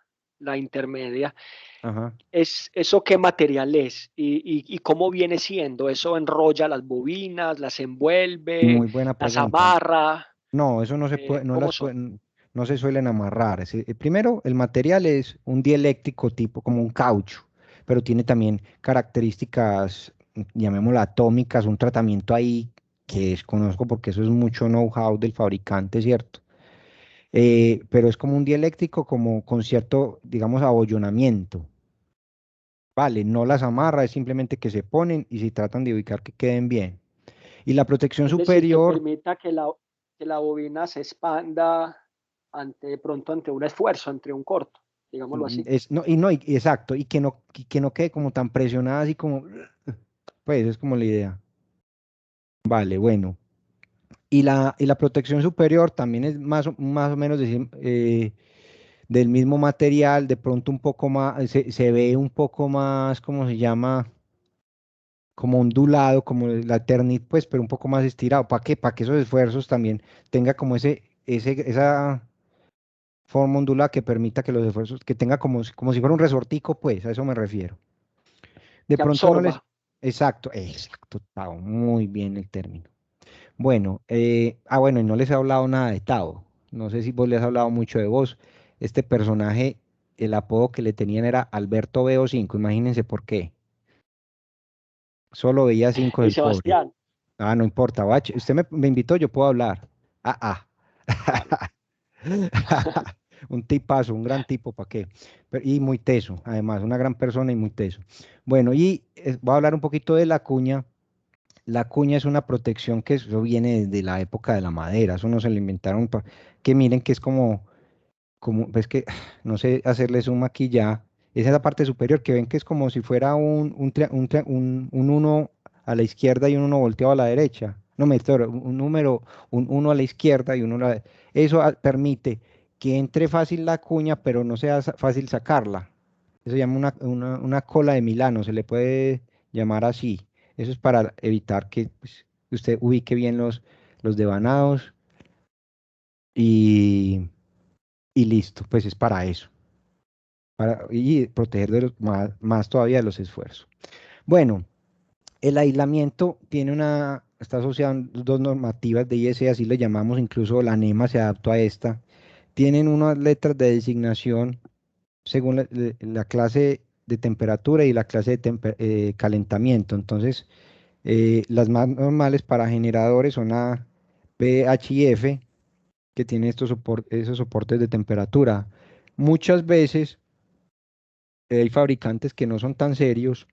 intermedia, ajá, ¿eso qué material es? ¿Y cómo viene siendo? ¿Eso enrolla las bobinas, las envuelve, muy buena las pregunta. amarra? No, eso no se puede, ¿Cómo son? no se suelen amarrar. Primero, el material es un dieléctrico tipo, como un caucho, pero tiene también características, llamémosla atómicas, un tratamiento ahí que desconozco porque eso es mucho know-how del fabricante, ¿cierto? Pero es como un dieléctrico como con cierto, digamos, abollonamiento. Vale, no las amarra, es simplemente que se ponen y se tratan de ubicar que queden bien. Y la protección Es decir, que superior. permita que la bobina se expanda de pronto ante un esfuerzo, ante un corto, digámoslo así. No, exacto, y que no quede como tan presionada así como, pues es como la idea. Vale, bueno. Y la protección superior también es más o menos del mismo material, de pronto un poco más, se ve un poco más, ¿cómo se llama? Como ondulado, como la Eternit, pues, pero un poco más estirado. ¿Para qué? Para que esos esfuerzos también tenga como esa forma ondulada que permita que los esfuerzos, que tenga como si fuera un resortico, pues, a eso me refiero. De Que pronto no les. absorba. Exacto, Tao, muy bien el término. Bueno, bueno, y no les he hablado nada de Tao. No sé si vos les has hablado mucho de vos. Este personaje, el apodo que le tenían era Alberto Veo 5, imagínense por qué. Solo veía 5 Y del pobre. Sebastián, No importa, bache. Usted me invitó, yo puedo hablar. Ah. vale. Un tipazo, un gran tipo, ¿para qué? Y muy teso, además, una gran persona y muy teso. Bueno, y voy a hablar un poquito de la cuña. La cuña es una protección que eso viene desde la época de la madera, eso no se lo inventaron, que miren que es pues que, no sé hacerles un maquillaje, esa es la parte superior, que ven que es como si fuera un uno a la izquierda y un uno volteado a la derecha, no me estoy, un número, un uno a la izquierda y uno a la eso permite que entre fácil la cuña, pero no sea fácil sacarla. Eso se llama una cola de Milano, se le puede llamar así. Eso es para evitar que pues, usted ubique bien los devanados y, y listo, pues es para eso. Y proteger más todavía de los esfuerzos. Bueno, el aislamiento está asociado a dos normativas de IEC, así le llamamos, incluso la NEMA se adaptó a esta. Tienen unas letras de designación según la clase de temperatura y la clase de calentamiento. Entonces, las más normales para generadores son la PHF, que tiene esos soportes de temperatura. Muchas veces hay fabricantes que no son tan serios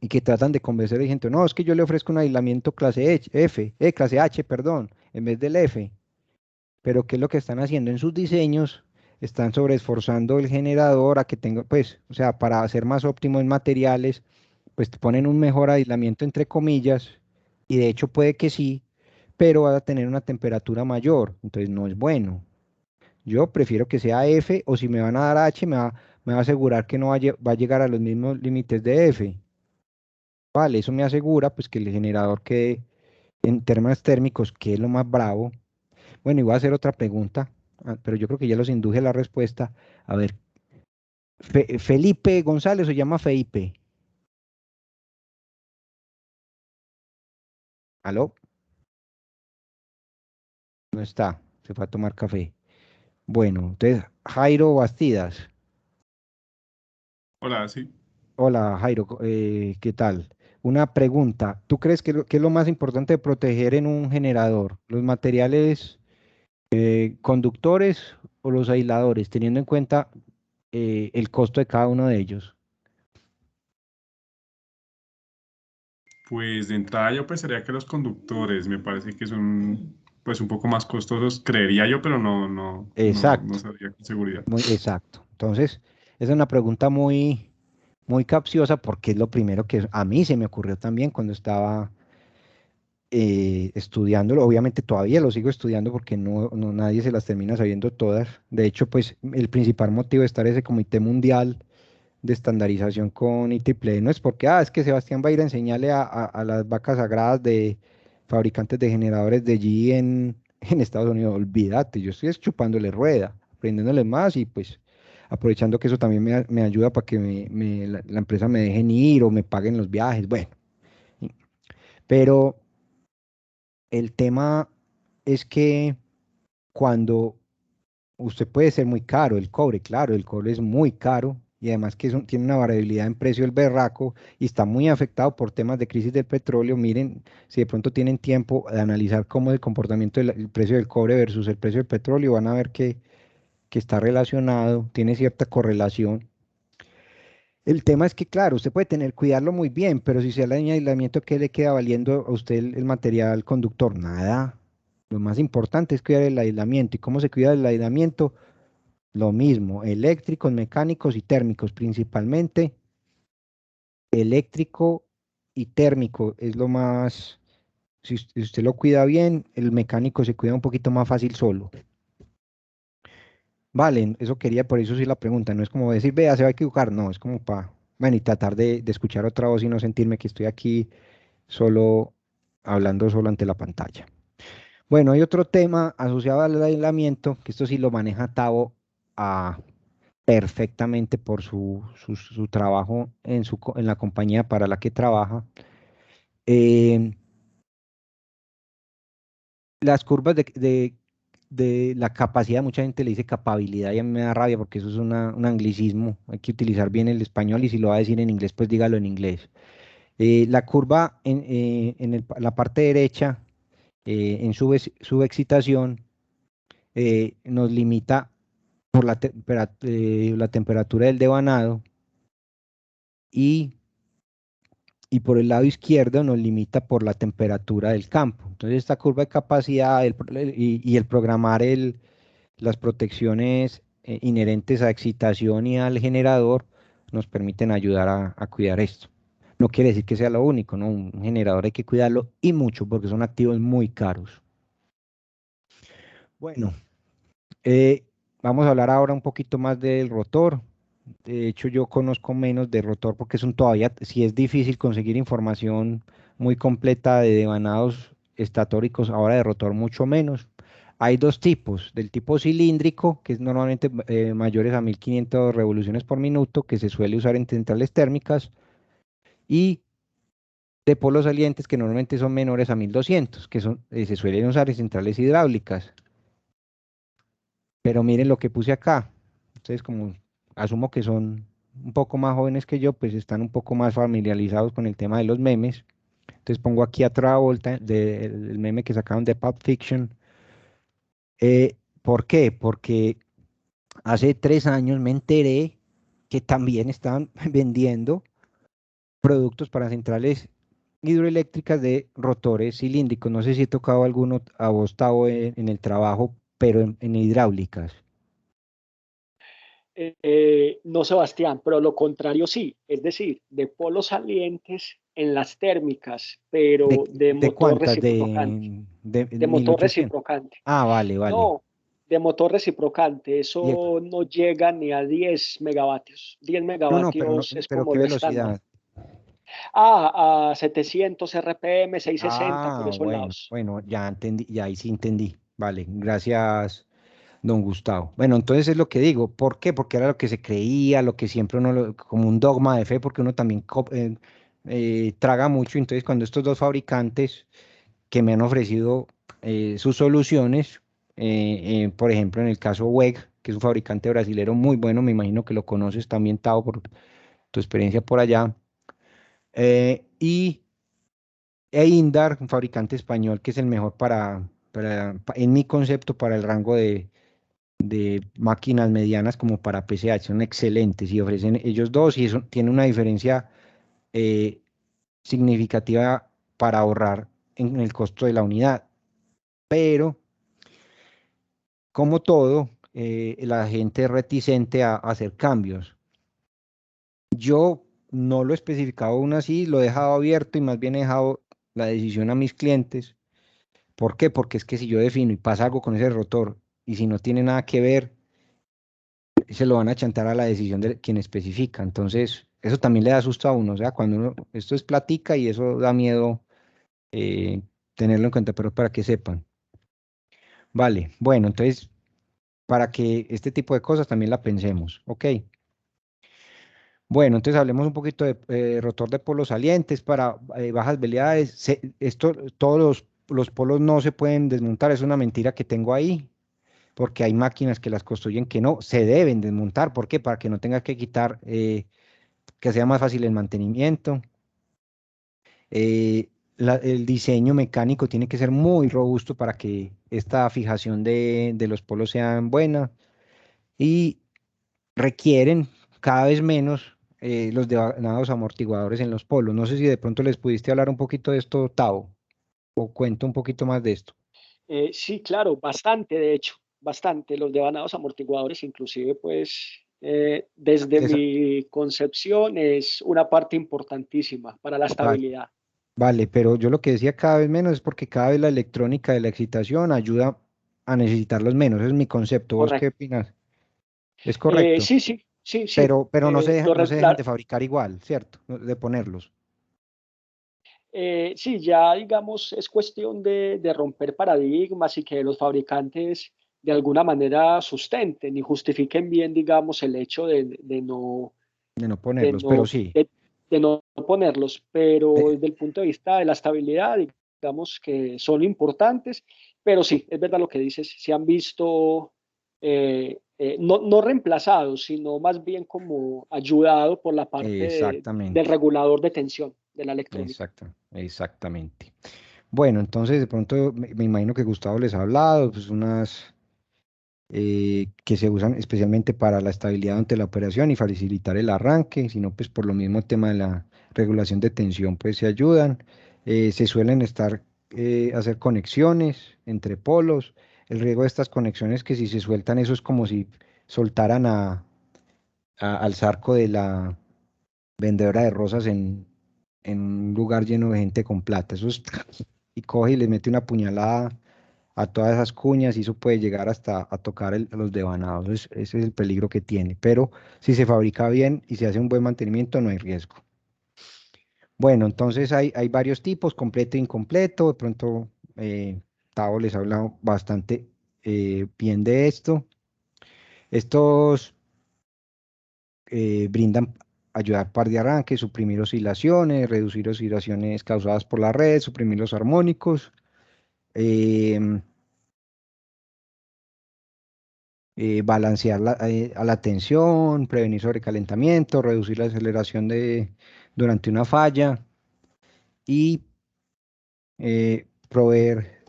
y que tratan de convencer a la gente, no, es que yo le ofrezco un aislamiento clase H, perdón, en vez del F. Pero ¿qué es lo que están haciendo en sus diseños? Están sobreesforzando el generador a que tenga, pues, o sea, para hacer más óptimo en materiales, pues te ponen un mejor aislamiento entre comillas, y de hecho puede que sí, pero va a tener una temperatura mayor, entonces no es bueno. Yo prefiero que sea F, o si me van a dar H, me va a asegurar que no va a llegar a los mismos límites de F. Vale, eso me asegura pues que el generador quede en términos térmicos, que es lo más bravo. Bueno, y voy a hacer otra pregunta, pero yo creo que ya los induje la respuesta. A ver, Felipe González, ¿o llama Felipe? ¿Aló? No está, se fue a tomar café. Bueno, entonces, Jairo Bastidas. Hola, sí. Hola, Jairo, ¿qué tal? Una pregunta. ¿Tú crees que qué es lo más importante de proteger en un generador? ¿Los materiales conductores o los aisladores, teniendo en cuenta el costo de cada uno de ellos? Pues de entrada yo pensaría que los conductores me parece que son pues un poco más costosos, creería yo, pero no Exacto, sabría con seguridad. muy exacto. Entonces, esa es una pregunta muy capciosa porque es lo primero que a mí se me ocurrió también cuando estaba estudiándolo. Obviamente todavía lo sigo estudiando porque nadie se las termina sabiendo todas. De hecho, pues el principal motivo de estar ese comité mundial de estandarización con IEEE no es porque, es que Sebastián va a ir a enseñarle a las vacas sagradas de fabricantes de generadores de GE en Estados Unidos. Olvídate, yo estoy chupándole rueda, aprendiéndole más y pues aprovechando que eso también me ayuda para que la empresa me dejen ir o me paguen los viajes. Bueno, pero el tema es que cuando usted puede ser muy caro, el cobre, claro, el cobre es muy caro y además que tiene una variabilidad en precio el berraco y está muy afectado por temas de crisis del petróleo. Miren, si de pronto tienen tiempo de analizar cómo es el comportamiento del precio del cobre versus el precio del petróleo, van a ver que está relacionado, tiene cierta correlación. El tema es que, claro, usted puede cuidarlo muy bien, pero si se le daña el aislamiento, ¿qué le queda valiendo a usted el material conductor? Nada. Lo más importante es cuidar el aislamiento. ¿Y cómo se cuida el aislamiento? Lo mismo, eléctricos, mecánicos y térmicos, principalmente eléctrico y térmico es lo más, si usted lo cuida bien, el mecánico se cuida un poquito más fácil solo. Vale, eso quería, por eso sí la pregunta, no es como decir, vea, se va a equivocar, no, es como para, bueno, y tratar de escuchar otra voz y no sentirme que estoy aquí solo hablando solo ante la pantalla. Bueno, hay otro tema asociado al aislamiento, que esto sí lo maneja Tavo perfectamente por su trabajo en la compañía para la que trabaja. Eh, las curvas de la capacidad, mucha gente le dice capabilidad y a mí me da rabia porque eso es un anglicismo, hay que utilizar bien el español y si lo va a decir en inglés, pues dígalo en inglés. La curva en la parte derecha, en su excitación, nos limita por la temperatura del devanado y por el lado izquierdo nos limita por la temperatura del campo. Entonces esta curva de capacidad y el programar las protecciones inherentes a excitación y al generador nos permiten ayudar a cuidar esto. No quiere decir que sea lo único, ¿no? Un generador hay que cuidarlo y mucho porque son activos muy caros. Bueno, eh, vamos a hablar ahora un poquito más del rotor. De hecho, yo conozco menos de rotor porque todavía, si es difícil conseguir información muy completa de devanados estatóricos, ahora de rotor mucho menos. Hay dos tipos, del tipo cilíndrico, que es normalmente mayores a 1500 revoluciones por minuto, que se suele usar en centrales térmicas, y de polos salientes, que normalmente son menores a 1200, se suelen usar en centrales hidráulicas. Pero miren lo que puse acá. Ustedes como asumo que son un poco más jóvenes que yo, pues están un poco más familiarizados con el tema de los memes. Entonces pongo aquí a Travolta del meme que sacaron de Pulp Fiction. ¿Por qué? Porque hace 3 años me enteré que también estaban vendiendo productos para centrales hidroeléctricas de rotores cilíndricos. No sé si he tocado alguno a vos, Tavo, en el trabajo, pero en hidráulicas. No, Sebastián, pero lo contrario sí, es decir, de polos salientes en las térmicas, pero de De motor cuántas? reciprocante, De de motor 1800. reciprocante. Ah, vale, vale. No, de motor reciprocante, Y eso no llega ni a 10 megavatios. 10 no, pero, no, megavatios es pero como qué lo estándar. velocidad. A 700 RPM, 660 por esos lados. Bueno, ya entendí, ya ahí sí entendí. Vale, gracias, don Gustavo. Bueno, entonces es lo que digo. ¿Por qué? Porque era lo que se creía, lo que siempre uno, como un dogma de fe, porque uno también traga mucho. Entonces, cuando estos dos fabricantes que me han ofrecido sus soluciones, por ejemplo, en el caso WEG, que es un fabricante brasilero muy bueno, me imagino que lo conoces también, Tao, por tu experiencia por allá, y Indar, un fabricante español que es el mejor en mi concepto, para el rango de máquinas medianas como para PCH, son excelentes y ofrecen ellos dos y eso tiene una diferencia eh, significativa para ahorrar en el costo de la unidad. Pero, como todo, la gente es reticente a hacer cambios. Yo no lo he especificado aún así, lo he dejado abierto y más bien he dejado la decisión a mis clientes. ¿Por qué? Porque es que si yo defino y pasa algo con ese rotor y si no tiene nada que ver, se lo van a chantar a la decisión de quien especifica. Entonces, eso también le da susto a uno. O sea, cuando uno, esto es platica y eso da miedo eh, tenerlo en cuenta, pero para que sepan. Vale, bueno, entonces, para que este tipo de cosas también la pensemos, ¿ok? Bueno, entonces hablemos un poquito de rotor de polos salientes para bajas velocidades. Todos los polos no se pueden desmontar, es una mentira que tengo ahí, porque hay máquinas que las construyen que no, se deben desmontar. ¿Por qué? Para que no tengas que quitar, que sea más fácil el mantenimiento. El diseño mecánico tiene que ser muy robusto para que esta fijación de los polos sea buena y requieren cada vez menos los devanados amortiguadores en los polos. No sé si de pronto les pudiste hablar un poquito de esto, Tavo, o cuento un poquito más de esto. Sí, claro, bastante, de hecho, bastante. Los devanados amortiguadores, inclusive, pues, desde Esa- mi concepción, es una parte importantísima para la vale, estabilidad. vale, pero yo lo que decía cada vez menos es porque cada vez la electrónica de la excitación ayuda a necesitarlos menos. Ese es mi concepto. ¿Vos qué Correcto. opinas? Es correcto, Sí, sí, sí, sí. pero no se dejan La- de fabricar igual, ¿cierto? De ponerlos. sí, ya digamos, es cuestión de romper paradigmas y que los fabricantes de alguna manera sustenten y justifiquen bien, digamos, el hecho De no de ponerlos, pero no, sí. de no ponerlos, pero eh, desde el punto de vista de la estabilidad, digamos que son importantes, pero sí, es verdad lo que dices, se han visto no reemplazados, sino más bien como ayudado por la parte del exactamente, regulador de tensión de la electrónica. exactamente. Bueno, entonces de pronto me imagino que Gustavo les ha hablado, pues unas que se usan especialmente para la estabilidad ante la operación y facilitar el arranque, sino pues por lo mismo el tema de la regulación de tensión, pues se ayudan. Se suelen hacer conexiones entre polos. El riesgo de estas conexiones que si se sueltan, eso es como si soltaran al zarco de la vendedora de rosas en un lugar lleno de gente con plata. Eso es, y coge y le mete una puñalada a todas esas cuñas y eso puede llegar hasta a tocar los devanados. Ese es el peligro que tiene. Pero si se fabrica bien y se hace un buen mantenimiento, no hay riesgo. Bueno, entonces hay varios tipos, completo e incompleto. De pronto, Tavo les ha hablado bastante bien de esto. Estos brindan ayudar par de arranque, suprimir oscilaciones, reducir oscilaciones causadas por la red, suprimir los armónicos, em, balancear a la tensión, prevenir sobrecalentamiento, reducir la aceleración durante una falla y proveer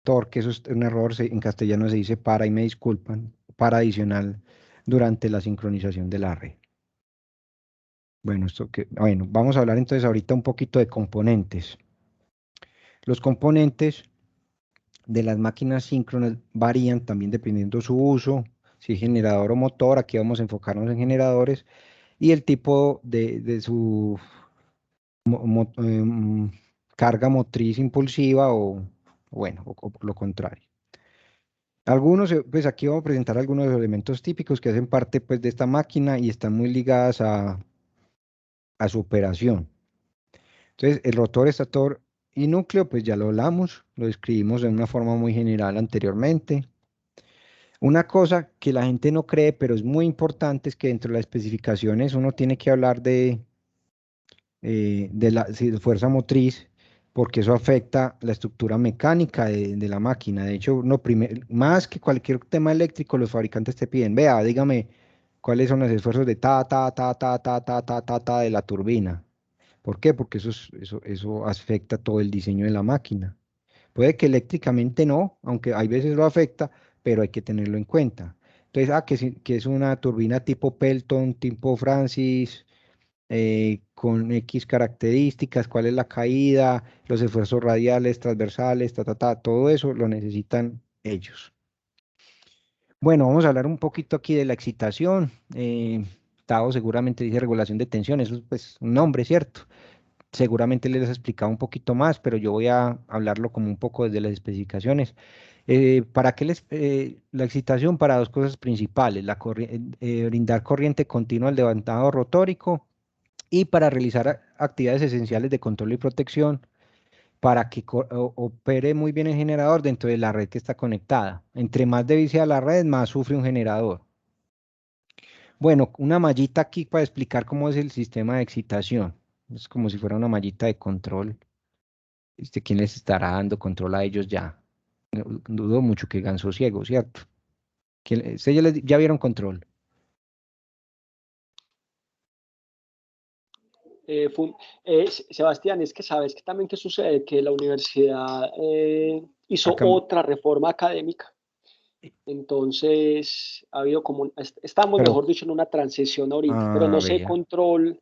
torque. Eso es un error, en castellano se dice para, y me disculpan, para adicional durante la sincronización de la red. Bueno, bueno, vamos a hablar entonces ahorita un poquito de componentes. Los componentes de las máquinas síncronas varían también dependiendo su uso, si es generador o motor. Aquí vamos a enfocarnos en generadores y el tipo de su carga motriz impulsiva bueno, o lo contrario. Algunos, pues aquí vamos a presentar algunos de los elementos típicos que hacen parte pues de esta máquina y están muy ligadas a su operación. Entonces, el rotor, estator y núcleo, pues ya lo hablamos, lo describimos de una forma muy general anteriormente. Una cosa que la gente no cree, pero es muy importante, es que dentro de las especificaciones uno tiene que hablar de la fuerza motriz, porque eso afecta la estructura mecánica de la máquina. De hecho, más que cualquier tema eléctrico, los fabricantes te piden, vea, dígame cuáles son los esfuerzos de ta de la turbina. ¿Por qué? Porque eso afecta todo el diseño de la máquina. Puede que eléctricamente no, aunque hay veces lo afecta, pero hay que tenerlo en cuenta. Entonces, que es una turbina tipo Pelton, tipo Francis, con X características, cuál es la caída, los esfuerzos radiales, transversales, todo eso lo necesitan ellos. Bueno, vamos a hablar un poquito aquí de la excitación. Tao seguramente dice regulación de tensión, eso es pues un nombre, ¿cierto? Seguramente les he explicado un poquito más, pero yo voy a hablarlo como un poco desde las especificaciones. ¿Para qué la excitación? Para dos cosas principales, brindar corriente continua al levantado rotórico y para realizar actividades esenciales de control y protección para que opere muy bien el generador dentro de la red que está conectada. Entre más débil sea la red, más sufre un generador. Bueno, una mallita aquí para explicar cómo es el sistema de excitación. Es como si fuera una mallita de control. ¿Quién les estará dando control a ellos ya? Dudo mucho que Ganso Ciego, ¿cierto? ¿Ustedes ya vieron control? Sebastián, es que sabes que también qué sucede, que la universidad hizo Acá, otra reforma académica. Entonces, ha habido como, estamos, pero, mejor dicho, en una transición ahorita, pero no sé vea, control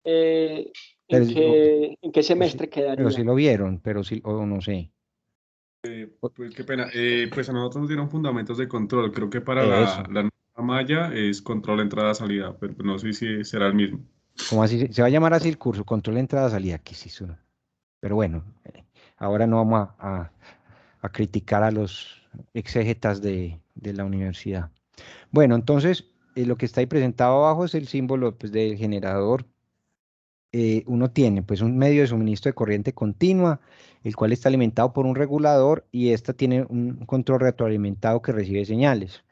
pero, en qué sí, semestre pero sí quedaría. lo vieron, pero sí, o no sé. Pues qué pena. Pues a nosotros nos dieron fundamentos de control. Creo que para Eso, la nueva malla es control entrada-salida, pero no sé si será el mismo. como así, se va a llamar así el curso, control de entrada-salida, que sí, pero bueno, ahora no vamos a criticar a los exégetas de la universidad. Bueno, entonces, lo que está ahí presentado abajo es el símbolo pues, del generador. Uno tiene pues un medio de suministro de corriente continua, el cual está alimentado por un regulador y esta tiene un control retroalimentado que recibe señales.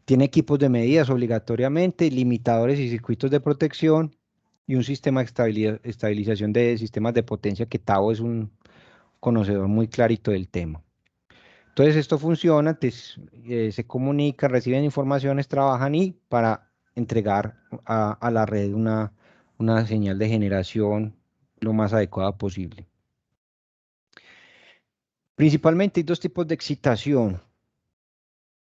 Tiene equipos de medidas obligatoriamente, limitadores y circuitos de protección y un sistema de estabilización de sistemas de potencia que Tavo es un conocedor muy clarito del tema. Entonces esto funciona, se comunican, reciben informaciones, trabajan y para entregar a la red una señal de generación lo más adecuada posible. Principalmente hay dos tipos de excitación,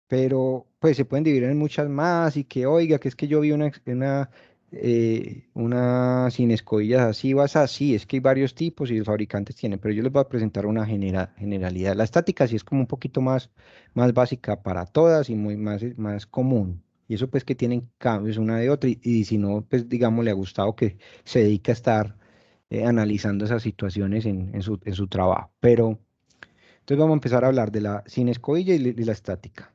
pero pues se pueden dividir en muchas más y que oiga, que es que yo vi una sin escobillas así, vas así, es que hay varios tipos y los fabricantes tienen, pero yo les voy a presentar una generalidad. La estática sí es como un poquito más básica para todas y más común. Y eso pues que tienen cambios una de otra y si no, pues digamos le ha gustado que se dedique a estar analizando esas situaciones en su trabajo. Pero entonces vamos a empezar a hablar de la sin escobilla y la estática.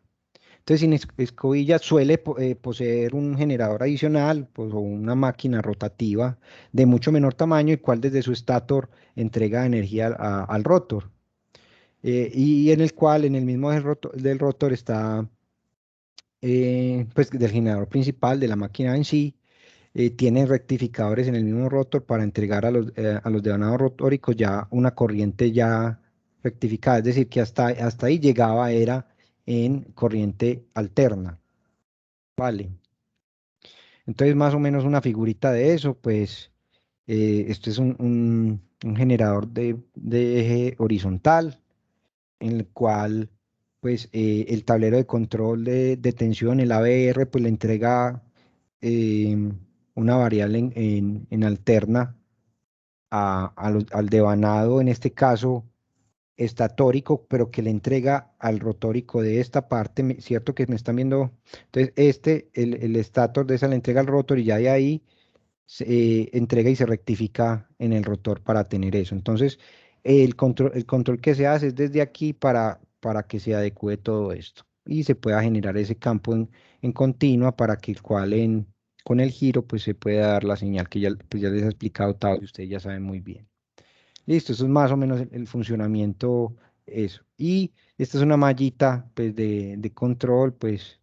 Entonces, sin escobilla suele poseer un generador adicional pues, o una máquina rotativa de mucho menor tamaño, el cual desde su estator entrega energía al rotor. Y en el cual, en el mismo del rotor está, pues del generador principal de la máquina en sí, tiene rectificadores en el mismo rotor para entregar a los devanados rotóricos ya una corriente ya rectificada, es decir, que hasta ahí llegaba era en corriente alterna. Vale. Entonces, más o menos una figurita de eso, pues esto es un generador de eje horizontal en el cual pues el tablero de control de tensión, el ABR, pues le entrega una variable en alterna al devanado, en este caso estatórico, pero que le entrega al rotórico de esta parte, ¿cierto que me están viendo? Entonces, el estator de esa le entrega al rotor y ya de ahí se entrega y se rectifica en el rotor para tener eso. Entonces, el control que se hace es desde aquí para que se adecue todo esto y se pueda generar ese campo en continua para que el cual con el giro, pues se puede dar la señal que ya, pues ya les he explicado, Tao, y ustedes ya saben muy bien. Listo, eso es más o menos el funcionamiento, eso. Y esta es una mallita, pues, de control, pues,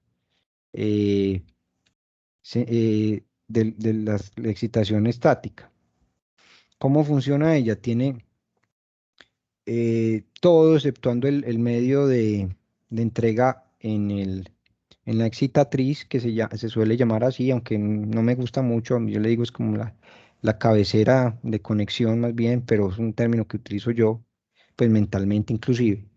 eh, de la excitación estática. ¿Cómo funciona ella? Tiene todo exceptuando el medio de entrega en la excitatriz, que se suele llamar así, aunque no me gusta mucho, yo le digo es como la cabecera de conexión más bien, pero es un término que utilizo yo, pues mentalmente inclusive.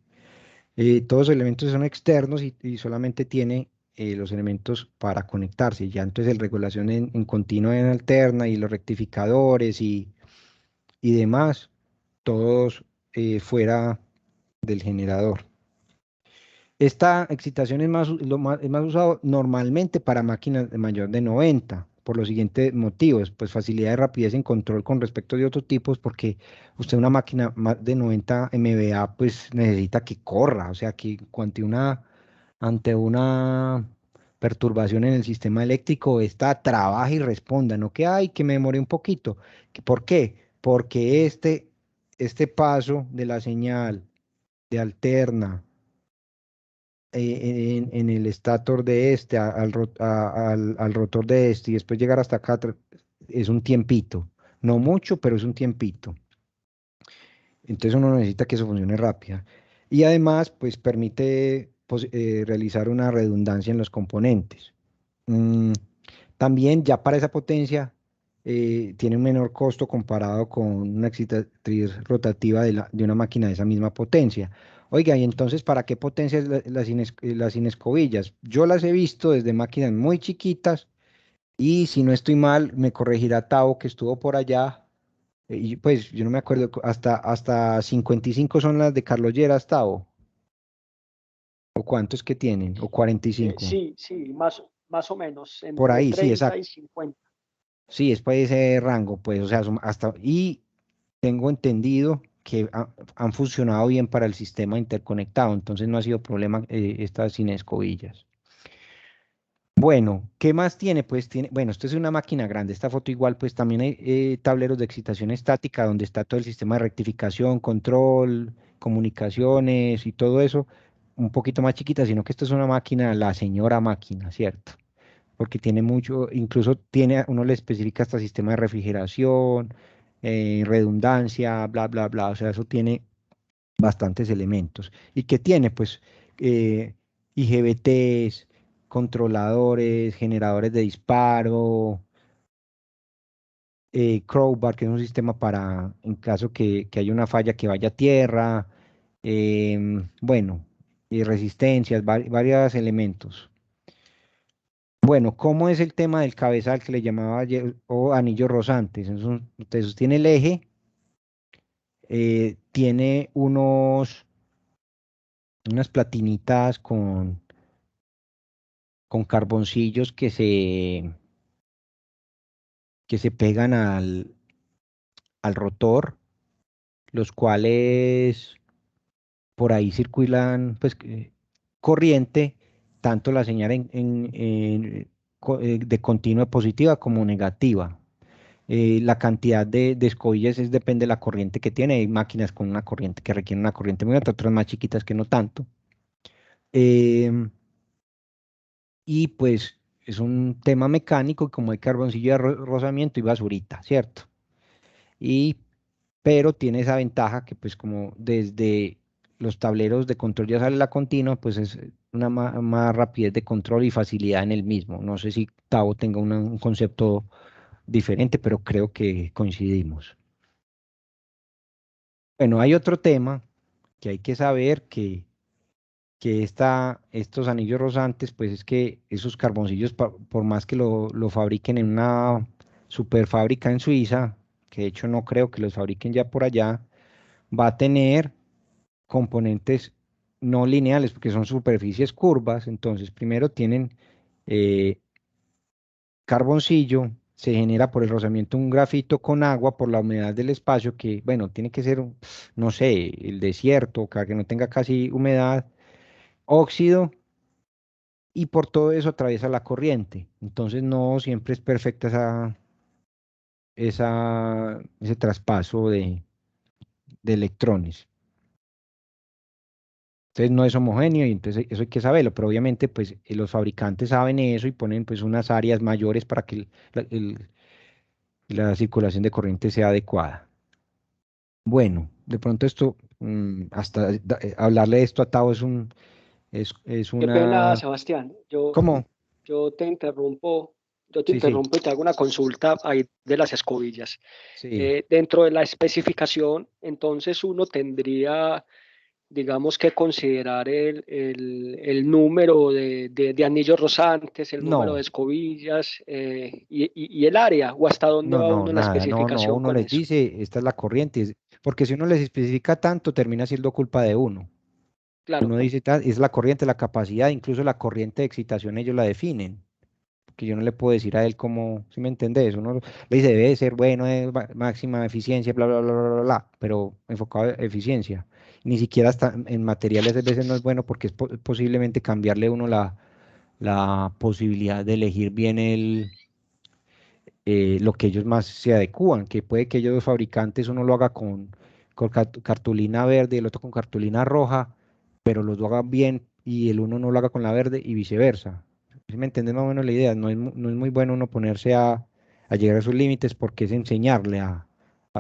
Todos los elementos son externos y solamente tiene los elementos para conectarse. Ya entonces el regulación en continua y en alterna y los rectificadores y demás, todos fuera del generador. Esta excitación es más usado normalmente para máquinas de mayor de 90, por los siguientes motivos, pues facilidad de rapidez en control con respecto de otros tipos, porque usted una máquina más de 90 MVA, pues necesita que corra, o sea, que ante una perturbación en el sistema eléctrico, esta trabaja y responda, no que, ay, que me demore un poquito. ¿Por qué? Porque este paso de la señal de alterna en el estator de este al rotor de este y después llegar hasta acá es un tiempito, no mucho, pero es un tiempito. Entonces uno necesita que eso funcione rápido. Y además, pues permite realizar una redundancia en los componentes. Mm, También ya para esa potencia tiene un menor costo comparado con una excitatriz rotativa de una máquina de esa misma potencia. Oiga, y entonces, ¿para qué potencia es las sin escobillas? Yo las he visto desde máquinas muy chiquitas y si no estoy mal, me corregirá Tao que estuvo por allá. Y pues yo no me acuerdo, hasta 55 son las de Carlos Lleras, Tao. ¿O cuántos que tienen? ¿O 45? Sí, sí, más o menos, Por entre ahí, sí, 30 y exacto. 50. Sí, es para ese rango, pues, o sea, y tengo entendido que han funcionado bien para el sistema interconectado, entonces no ha sido problema estas sin escobillas. Bueno, ¿qué más tiene? Pues tiene, bueno, esto es una máquina grande, esta foto igual, pues también hay tableros de excitación estática donde está todo el sistema de rectificación, control, comunicaciones y todo eso, un poquito más chiquita, sino que esto es una máquina, la señora máquina, ¿cierto? Porque tiene mucho, incluso tiene, uno le especifica hasta sistema de refrigeración, redundancia, bla, bla, bla, o sea, eso tiene bastantes elementos. ¿Y qué tiene? Pues IGBTs, controladores, generadores de disparo, crowbar, que es un sistema para, en caso que haya una falla, que vaya a tierra, bueno, y resistencias, varios elementos. Bueno, ¿cómo es el tema del cabezal que le llamaba ayer, o anillos rosantes? Entonces tiene el eje, tiene unas platinitas con carboncillos que se pegan al rotor, los cuales por ahí circulan pues, corriente, tanto la señal de continua positiva como negativa. La cantidad de escobillas depende de la corriente que tiene. Hay máquinas con una corriente que requieren una corriente muy alta, otras más chiquitas que no tanto. Em, y pues es un tema mecánico, como hay carboncillo de rozamiento y basurita, ¿cierto? Y, pero tiene esa ventaja que pues como desde los tableros de control ya sale la continua, pues es una más rapidez de control y facilidad en el mismo. No sé si Tavo tenga un concepto diferente, pero creo que coincidimos. Bueno, hay otro tema que hay que saber que estos anillos rozantes, pues es que esos carboncillos, por más que lo fabriquen en una super fábrica en Suiza, que de hecho no creo que los fabriquen ya por allá, va a tener componentes no lineales, porque son superficies curvas, entonces primero tienen eh, carboncillo, se genera por el rozamiento un grafito con agua por la humedad del espacio, que bueno, tiene que ser, no sé, el desierto, que no tenga casi humedad, óxido y por todo eso atraviesa la corriente. Entonces no siempre es perfecta ese traspaso de electrones. Entonces no es homogéneo y entonces eso hay que saberlo, pero obviamente pues los fabricantes saben eso y ponen pues unas áreas mayores para que la circulación de corriente sea adecuada. Bueno, de pronto esto, hasta hablarle de esto a Tao es Qué pena, una... Sebastián. Yo, ¿Cómo? yo te interrumpo, yo te Sí, sí, interrumpo y te hago una consulta ahí de las escobillas. sí. Dentro de la especificación, entonces uno tendría, digamos, que considerar el número de anillos rosantes, el número de No, escobillas y el área, o hasta dónde no, va no, uno en la nada, no, no, especificación uno con les eso. dice, esta es la corriente, porque si uno les especifica tanto, termina siendo culpa de uno. Claro, Uno dice, es la corriente, la capacidad, incluso la corriente de excitación ellos la definen. Que yo no le puedo decir a él cómo, ¿si me entendés? Uno le dice, debe ser bueno, máxima eficiencia, bla, bla, bla, bla, bla, bla, pero enfocado en eficiencia. Ni siquiera hasta en materiales a veces no es bueno porque es posiblemente cambiarle uno la posibilidad de elegir bien lo que ellos más se adecúan, que puede que ellos los fabricantes uno lo haga con cartulina verde y el otro con cartulina roja, pero los dos hagan bien y el uno no lo haga con la verde y viceversa. ¿Sí me entiendes más o menos la idea? No es muy bueno uno ponerse a llegar a sus límites porque es enseñarle a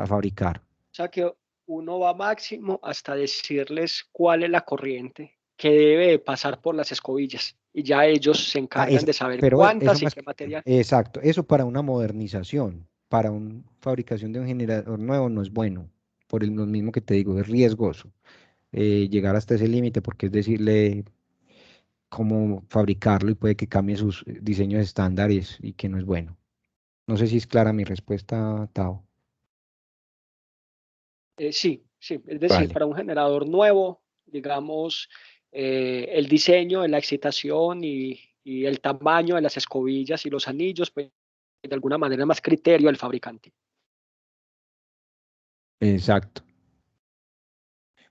fabricar. o sea que uno va máximo hasta decirles cuál es la corriente que debe de pasar por las escobillas y ya ellos se Ah, encargan de saber pero eso cuántas y más, qué material. exacto, eso para una modernización, para una fabricación de un generador nuevo no es bueno, por lo mismo que te digo, es riesgoso llegar hasta ese límite porque es decirle cómo fabricarlo y puede que cambie sus diseños estándares y que no es bueno. No sé si es clara mi respuesta, Tao. Sí, sí, es decir, Vale. para un generador nuevo, digamos, el diseño, la excitación y el tamaño de las escobillas y los anillos, pues de alguna manera más criterio del fabricante. Exacto.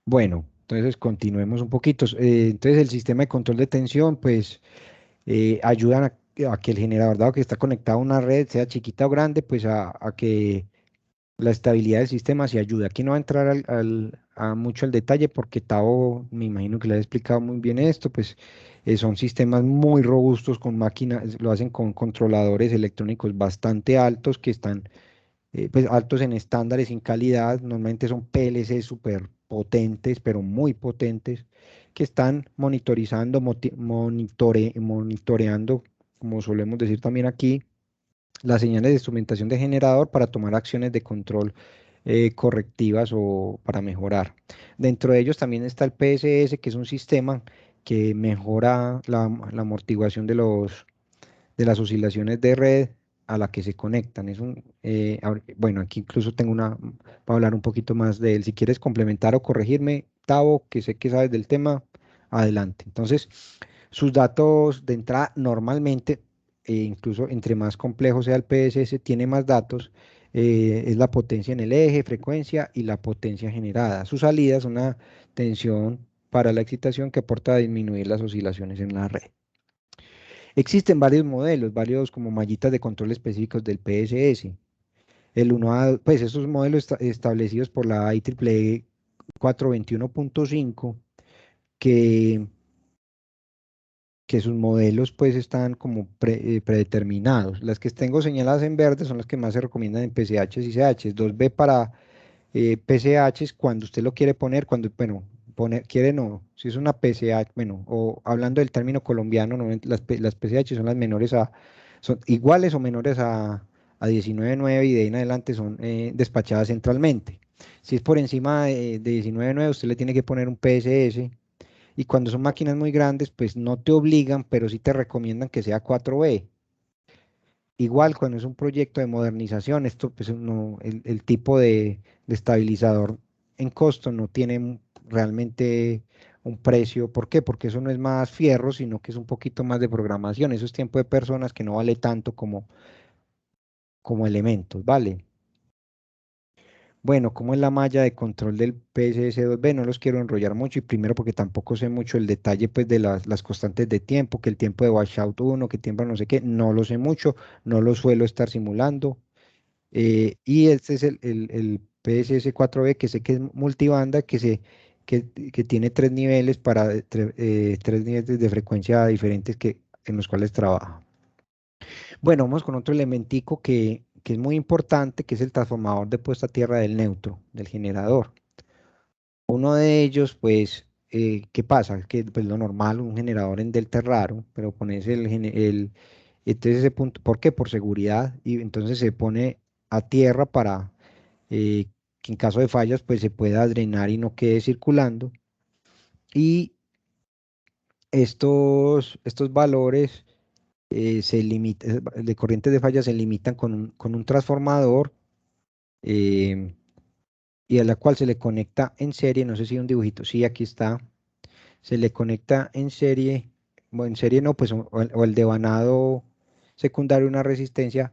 Bueno, entonces continuemos un poquito. Entonces el sistema de control de tensión, pues ayudan a que el generador, dado que está conectado a una red, sea chiquita o grande, pues a que la estabilidad del sistema se ayuda. Aquí no va a entrar a mucho al detalle porque Tao, me imagino que le ha explicado muy bien esto, pues son sistemas muy robustos con máquinas, lo hacen con controladores electrónicos bastante altos que están pues altos en estándares y en calidad. Normalmente son PLC súper potentes, pero muy potentes, que están monitorizando, monitoreando, como solemos decir también aquí, las señales de instrumentación de generador para tomar acciones de control correctivas o para mejorar. Dentro de ellos también está el PSS, que es un sistema que mejora la amortiguación de las oscilaciones de red a la que se conectan. Bueno, aquí incluso tengo para hablar un poquito más de él. Si quieres complementar o corregirme, Tavo, que sé que sabes del tema, adelante. Entonces, sus datos de entrada normalmente, incluso entre más complejo sea el PSS, tiene más datos, es la potencia en el eje, frecuencia y la potencia generada. Su salida es una tensión para la excitación que aporta a disminuir las oscilaciones en la red. Existen varios modelos, varios como mallitas de control específicos del PSS. El 1A, pues esos modelos establecidos por la IEEE 421.5, que, que sus modelos pues están como predeterminados. Las que tengo señaladas en verde son las que más se recomiendan en PCHs y CHs. 2B para PCHs cuando usted lo quiere poner, bueno, quiere no, si es una PCH, bueno, o hablando del término colombiano, las PCH son las menores son iguales o menores a 19.9 y de ahí en adelante son despachadas centralmente. Si es por encima de 19.9, usted le tiene que poner un PSS y cuando son máquinas muy grandes, pues no te obligan, pero sí te recomiendan que sea 4B. Igual cuando es un proyecto de modernización, esto pues no, el tipo de estabilizador en costo no tiene realmente un precio. ¿Por qué? Porque eso no es más fierro, sino que es un poquito más de programación. Eso es tiempo de personas que no vale tanto como elementos, ¿vale? Bueno, ¿cómo es la malla de control del PSS2B? No los quiero enrollar mucho y primero porque tampoco sé mucho el detalle pues de las constantes de tiempo, que el tiempo de washout 1, que tiempo no sé qué, no lo sé mucho, no lo suelo estar simulando. Y este es el PSS4B que sé que es multibanda, que tiene tres niveles tres niveles de frecuencia diferentes en los cuales trabaja. Bueno, vamos con otro elementico que es muy importante, que es el transformador de puesta a tierra del neutro, del generador. Uno de ellos, pues, ¿qué pasa? Que pues lo normal, un generador en delta es raro, pero pones entonces ese punto, ¿por qué? Por seguridad, y entonces se pone a tierra para eh, que en caso de fallas, pues se pueda drenar y no quede circulando. Y estos valores de corrientes de falla se limitan con un transformador eh, y a la cual se le conecta en serie, no sé si hay un dibujito, sí, aquí está, se le conecta en serie, bueno, en serie no, pues o el devanado secundario, una resistencia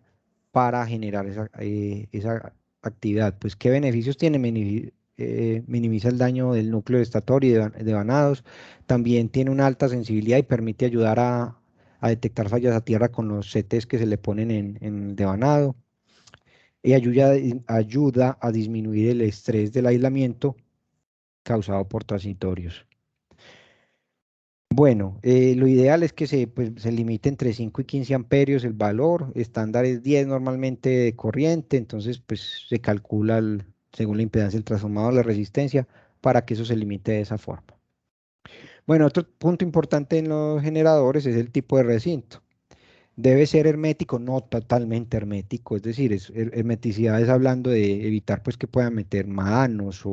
para generar esa actividad. Pues, ¿qué beneficios tiene? Minimiza el daño del núcleo estator y devanados, también tiene una alta sensibilidad y permite ayudar a detectar fallas a tierra con los CTs que se le ponen en el devanado y ayuda a disminuir el estrés del aislamiento causado por transitorios. Bueno, lo ideal es que se limite entre 5 y 15 amperios el valor, estándar es 10 normalmente de corriente, entonces pues se calcula según la impedancia del transformador, la resistencia, para que eso se limite de esa forma. Bueno, otro punto importante en los generadores es el tipo de recinto. Debe ser hermético, no totalmente hermético, es decir, hermeticidad es hablando de evitar pues que puedan meter manos,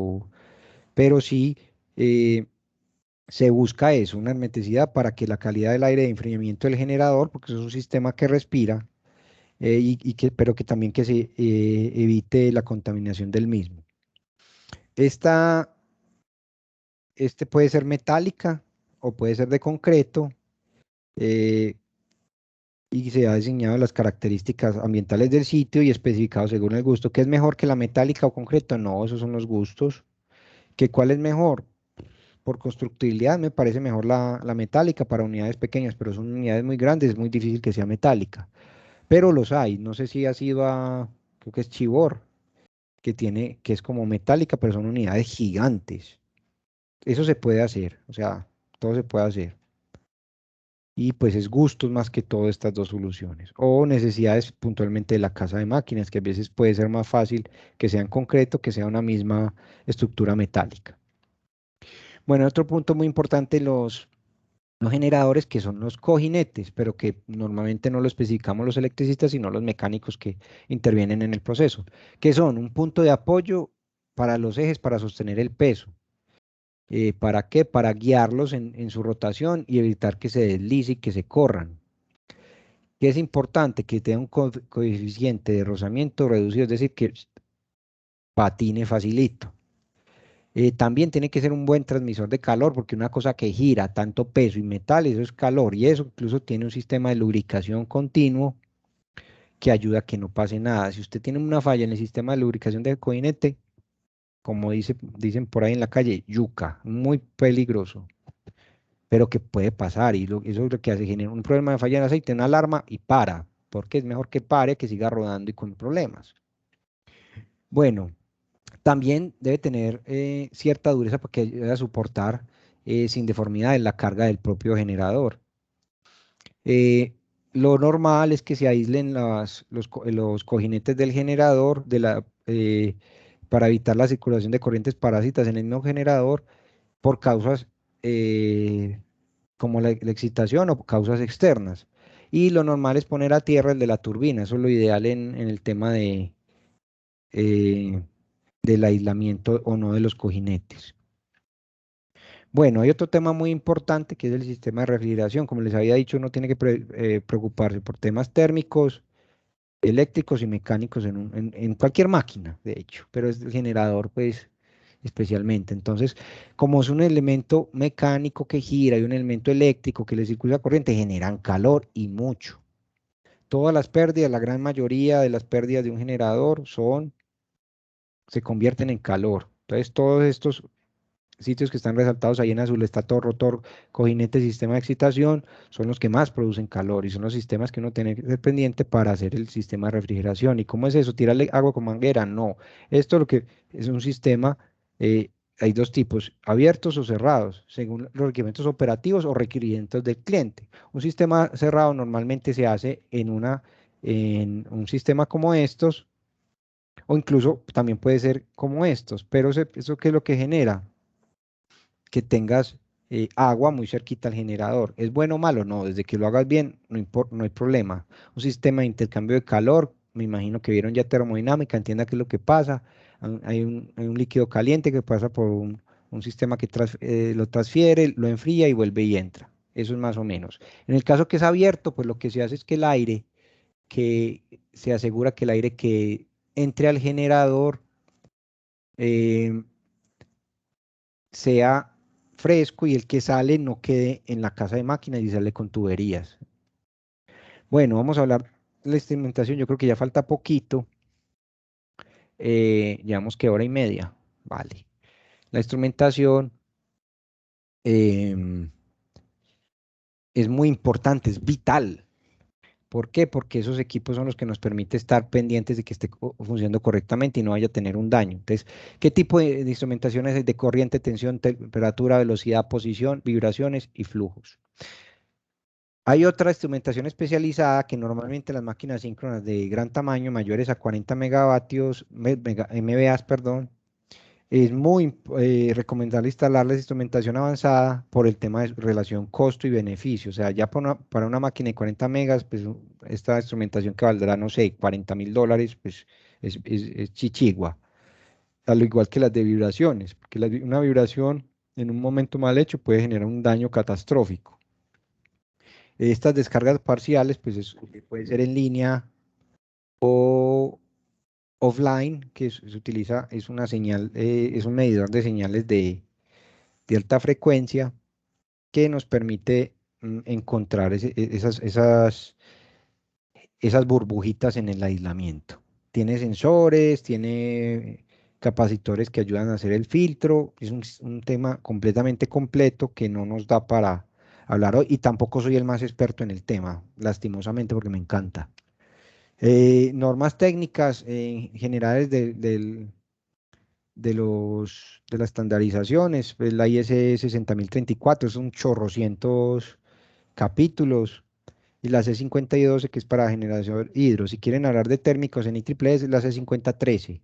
pero sí eh, se busca eso, una hermeticidad para que la calidad del aire de enfriamiento del generador, porque eso es un sistema que respira, pero que también que se evite la contaminación del mismo. Esta, puede ser metálica o puede ser de concreto. eh, y se ha diseñado las características ambientales del sitio y especificado según el gusto. ¿Qué es mejor que la metálica o concreto? No, esos son los gustos. ¿Que cuál es mejor? Por constructibilidad me parece mejor la metálica para unidades pequeñas, pero son unidades muy grandes, es muy difícil que sea metálica. Pero los hay, no sé si ha sido creo que es Chivor, que es como metálica, pero son unidades gigantes. Eso se puede hacer, o sea, todo se puede hacer. Y pues es gustos más que todo estas dos soluciones. O necesidades puntualmente de la casa de máquinas, que a veces puede ser más fácil que sea en concreto, que sea una misma estructura metálica. Bueno, otro punto muy importante, los generadores, que son los cojinetes, pero que normalmente no lo especificamos los electricistas, sino los mecánicos que intervienen en el proceso, que son un punto de apoyo para los ejes para sostener el peso. ¿Para qué? Para guiarlos en su rotación y evitar que se deslice y que se corran. Que es importante que tenga un coeficiente de rozamiento reducido, es decir, que patine facilito. También tiene que ser un buen transmisor de calor, porque una cosa que gira tanto peso y metal, eso es calor, y eso incluso tiene un sistema de lubricación continuo que ayuda a que no pase nada. Si usted tiene una falla en el sistema de lubricación del coinete, como dicen por ahí en la calle, yuca, muy peligroso, pero que puede pasar, y eso es lo que hace, genera un problema de falla en aceite, una alarma y para, porque es mejor que pare que siga rodando y con problemas. Bueno, también debe tener cierta dureza para que ayude a soportar sin deformidades la carga del propio generador. Eh, lo normal es que se aíslen los cojinetes del generador para evitar la circulación de corrientes parásitas en el mismo generador por causas como la excitación o causas externas. Y lo normal es poner a tierra el de la turbina, eso es lo ideal en el tema eh, del aislamiento o no de los cojinetes. Bueno, hay otro tema muy importante que es el sistema de refrigeración. Como les había dicho, uno tiene que preocuparse por temas térmicos, eléctricos y mecánicos en cualquier máquina, de hecho, pero es el generador, pues, especialmente. Entonces, como es un elemento mecánico que gira y un elemento eléctrico que le circula corriente, generan calor y mucho. Todas las pérdidas, la gran mayoría de las pérdidas de un generador son se convierten en calor. Entonces, todos estos sitios que están resaltados ahí en azul, estator, rotor, cojinete, sistema de excitación, son los que más producen calor y son los sistemas que uno tiene que ser pendiente para hacer el sistema de refrigeración. ¿Y cómo es eso? ¿Tirarle agua con manguera? No. Esto lo que es un sistema, eh, hay dos tipos, abiertos o cerrados, según los requerimientos operativos o requerimientos del cliente. Un sistema cerrado normalmente se hace en un sistema como estos, o incluso también puede ser como estos, pero ¿eso qué es lo que genera? Que tengas agua muy cerquita al generador. ¿Es bueno o malo? No, desde que lo hagas bien, no hay problema. Un sistema de intercambio de calor, me imagino que vieron ya termodinámica, entienda qué es lo que pasa. Hay un líquido caliente que pasa por un sistema que lo transfiere, lo enfría y vuelve y entra. Eso es más o menos. En el caso que es abierto, pues lo que se hace es que el aire, que se asegura que el aire que entre al generador, eh, sea fresco y el que sale no quede en la casa de máquinas y sale con tuberías. Bueno, vamos a hablar de la instrumentación. Yo creo que ya falta poquito. Llevamos que hora y media. Vale. La instrumentación em, es muy importante, es vital. ¿Por qué? Porque esos equipos son los que nos permiten estar pendientes de que esté funcionando correctamente y no vaya a tener un daño. Entonces, ¿qué tipo de instrumentación es? De corriente, tensión, temperatura, velocidad, posición, vibraciones y flujos. Hay otra instrumentación especializada que normalmente las máquinas síncronas de gran tamaño, mayores a 40 megavatios, MVAs, perdón, es muy recomendable instalar la instrumentación avanzada por el tema de relación costo y beneficio. O sea, ya para una máquina de 40 megas, pues esta instrumentación que valdrá, no sé, $40.000, pues es chichigua. Al igual que las de vibraciones, porque una vibración en un momento mal hecho puede generar un daño catastrófico. Estas descargas parciales, pues puede ser en línea o offline, que se utiliza, es una señal, es un medidor de señales de alta frecuencia que nos permite encontrar esas burbujitas en el aislamiento. Tiene sensores, tiene capacitores que ayudan a hacer el filtro. Es un tema completamente completo que no nos da para hablar hoy y tampoco soy el más experto en el tema, lastimosamente porque me encanta. Normas técnicas generales de las estandarizaciones, pues la IS 60034 es un chorrocientos capítulos y la C5012 que es para generación hidro. Si quieren hablar de térmicos en IEEE es la C5013.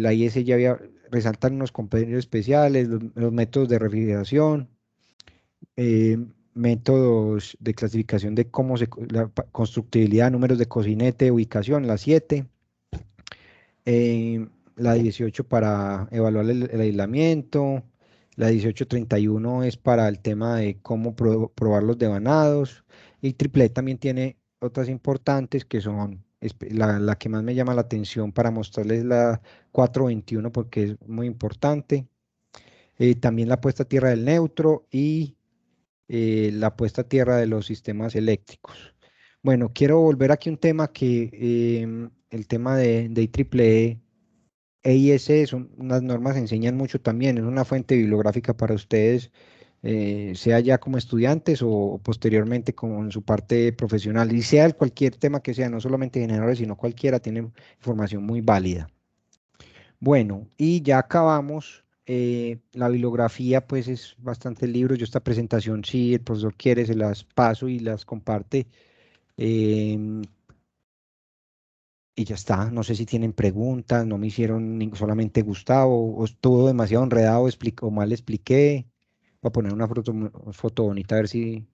La IS ya resaltan unos compendios especiales, los métodos de refrigeración, eh, métodos de clasificación de la constructibilidad, números de cocinete, ubicación, la 7. La 18 para evaluar el aislamiento, la 1831 es para el tema de cómo probar los devanados, y triple también tiene otras importantes que son la que más me llama la atención para mostrarles la 421 porque es muy importante. También la puesta a tierra del neutro y la puesta a tierra de los sistemas eléctricos. Bueno, quiero volver aquí a un tema el tema de IEEE. EIS son unas normas que enseñan mucho también, es una fuente bibliográfica para ustedes, sea ya como estudiantes o posteriormente como en su parte profesional, y sea cualquier tema que sea, no solamente generadores, sino cualquiera, tiene información muy válida. Bueno, y ya acabamos. La bibliografía, pues es bastante libros. Yo esta presentación, si el profesor quiere, se las paso y las comparte. em, y ya está, no sé si tienen preguntas, no me hicieron solamente Gustavo, o estuvo demasiado enredado, o mal expliqué. Voy a poner una foto bonita a ver si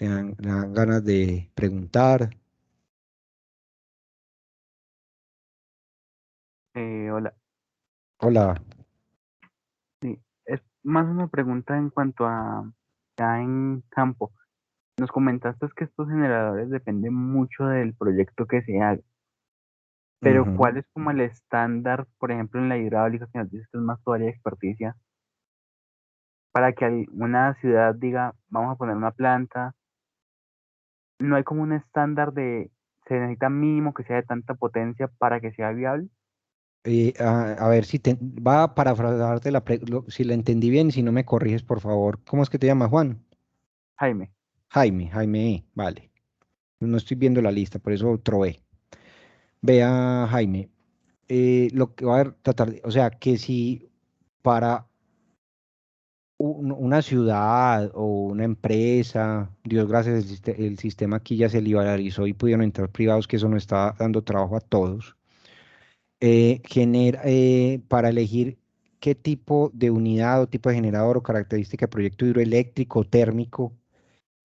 le dan ganas de preguntar. Hola, Hola. sí, es más una pregunta en cuanto a ya en campo. Nos comentaste que estos generadores dependen mucho del proyecto que se haga, pero Ujú. ¿cuál es como el estándar, por ejemplo, en la hidráulica, que nos dices que es más tu área de experticia, para que una ciudad diga, vamos a poner una planta? ¿No hay como un estándar de, se necesita mínimo que sea de tanta potencia para que sea viable? A ver si va a parafrasarte si la entendí bien, si no me corriges, por favor. ¿Cómo es que te llamas, Juan? Jaime, Jaime E. Vale. No estoy viendo la lista, por eso trobé. Vea, Jaime, lo que va a tratar, o sea, que si para una ciudad o una empresa, Dios gracias, el sistema aquí ya se liberalizó y pudieron entrar privados, que eso no está dando trabajo a todos. Para elegir qué tipo de unidad o tipo de generador o característica de proyecto hidroeléctrico o térmico,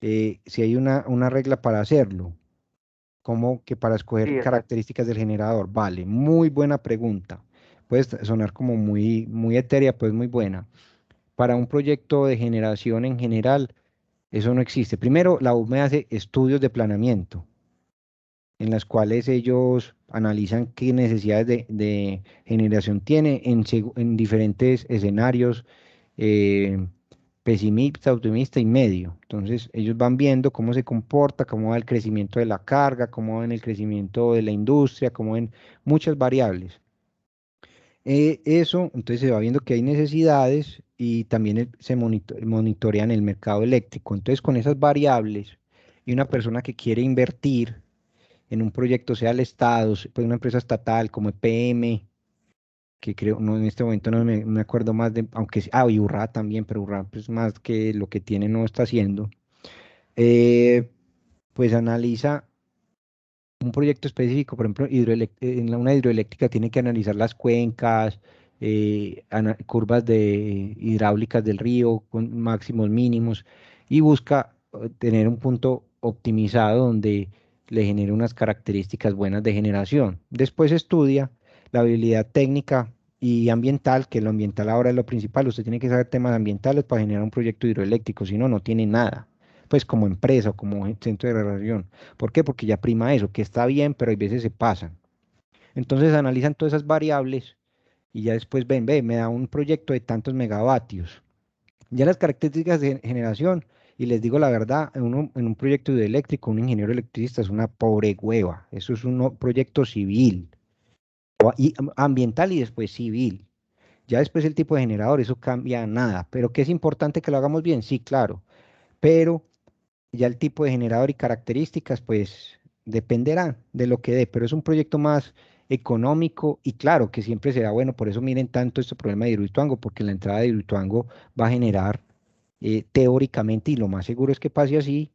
si hay una regla para hacerlo, como que para sí, escoger exacto. características del generador. Vale, muy buena pregunta. Puede sonar como muy etérea, pues muy buena. Para un proyecto de generación en general, eso no existe. Primero, la UME hace estudios de planeamiento en las cuales ellos analizan qué necesidades de generación tiene en diferentes escenarios, eh, pesimista, optimista y medio. Entonces, ellos van viendo cómo se comporta, cómo va el crecimiento de la carga, cómo va el crecimiento de la industria, cómo ven muchas variables. Eso, entonces se va viendo que hay necesidades y también se monitorean el mercado eléctrico. Entonces, con esas variables y una persona que quiere invertir en un proyecto, sea el Estado, pues una empresa estatal como EPM, que creo, no, en este momento no me acuerdo más de, aunque, y Urra también, pero Urra pues más que lo que tiene no está haciendo, eh, pues analiza un proyecto específico, por ejemplo, una hidroeléctrica tiene que analizar las cuencas, curvas de hidráulicas del río con máximos mínimos y busca tener un punto optimizado donde le genere unas características buenas de generación. Después estudia la habilidad técnica y ambiental, que lo ambiental ahora es lo principal. Usted tiene que saber temas ambientales para generar un proyecto hidroeléctrico, si no, no tiene nada, pues como empresa o como centro de relación. ¿Por qué? Porque ya prima eso, que está bien, pero hay veces se pasan. Entonces analizan todas esas variables y ya después me da un proyecto de tantos megavatios. Ya las características de generación, y les digo la verdad, en un proyecto hidroeléctrico, un ingeniero electricista es una pobre hueva. Eso es un proyecto civil, ambiental y después civil. Ya después el tipo de generador, eso cambia nada. Pero que es importante que lo hagamos bien, sí, claro. Pero ya el tipo de generador y características, pues dependerá de lo que dé, pero es un proyecto más económico y claro que siempre será bueno. Por eso miren tanto este problema de Hidroituango, porque la entrada de Hidroituango va a generar teóricamente, y lo más seguro es que pase así,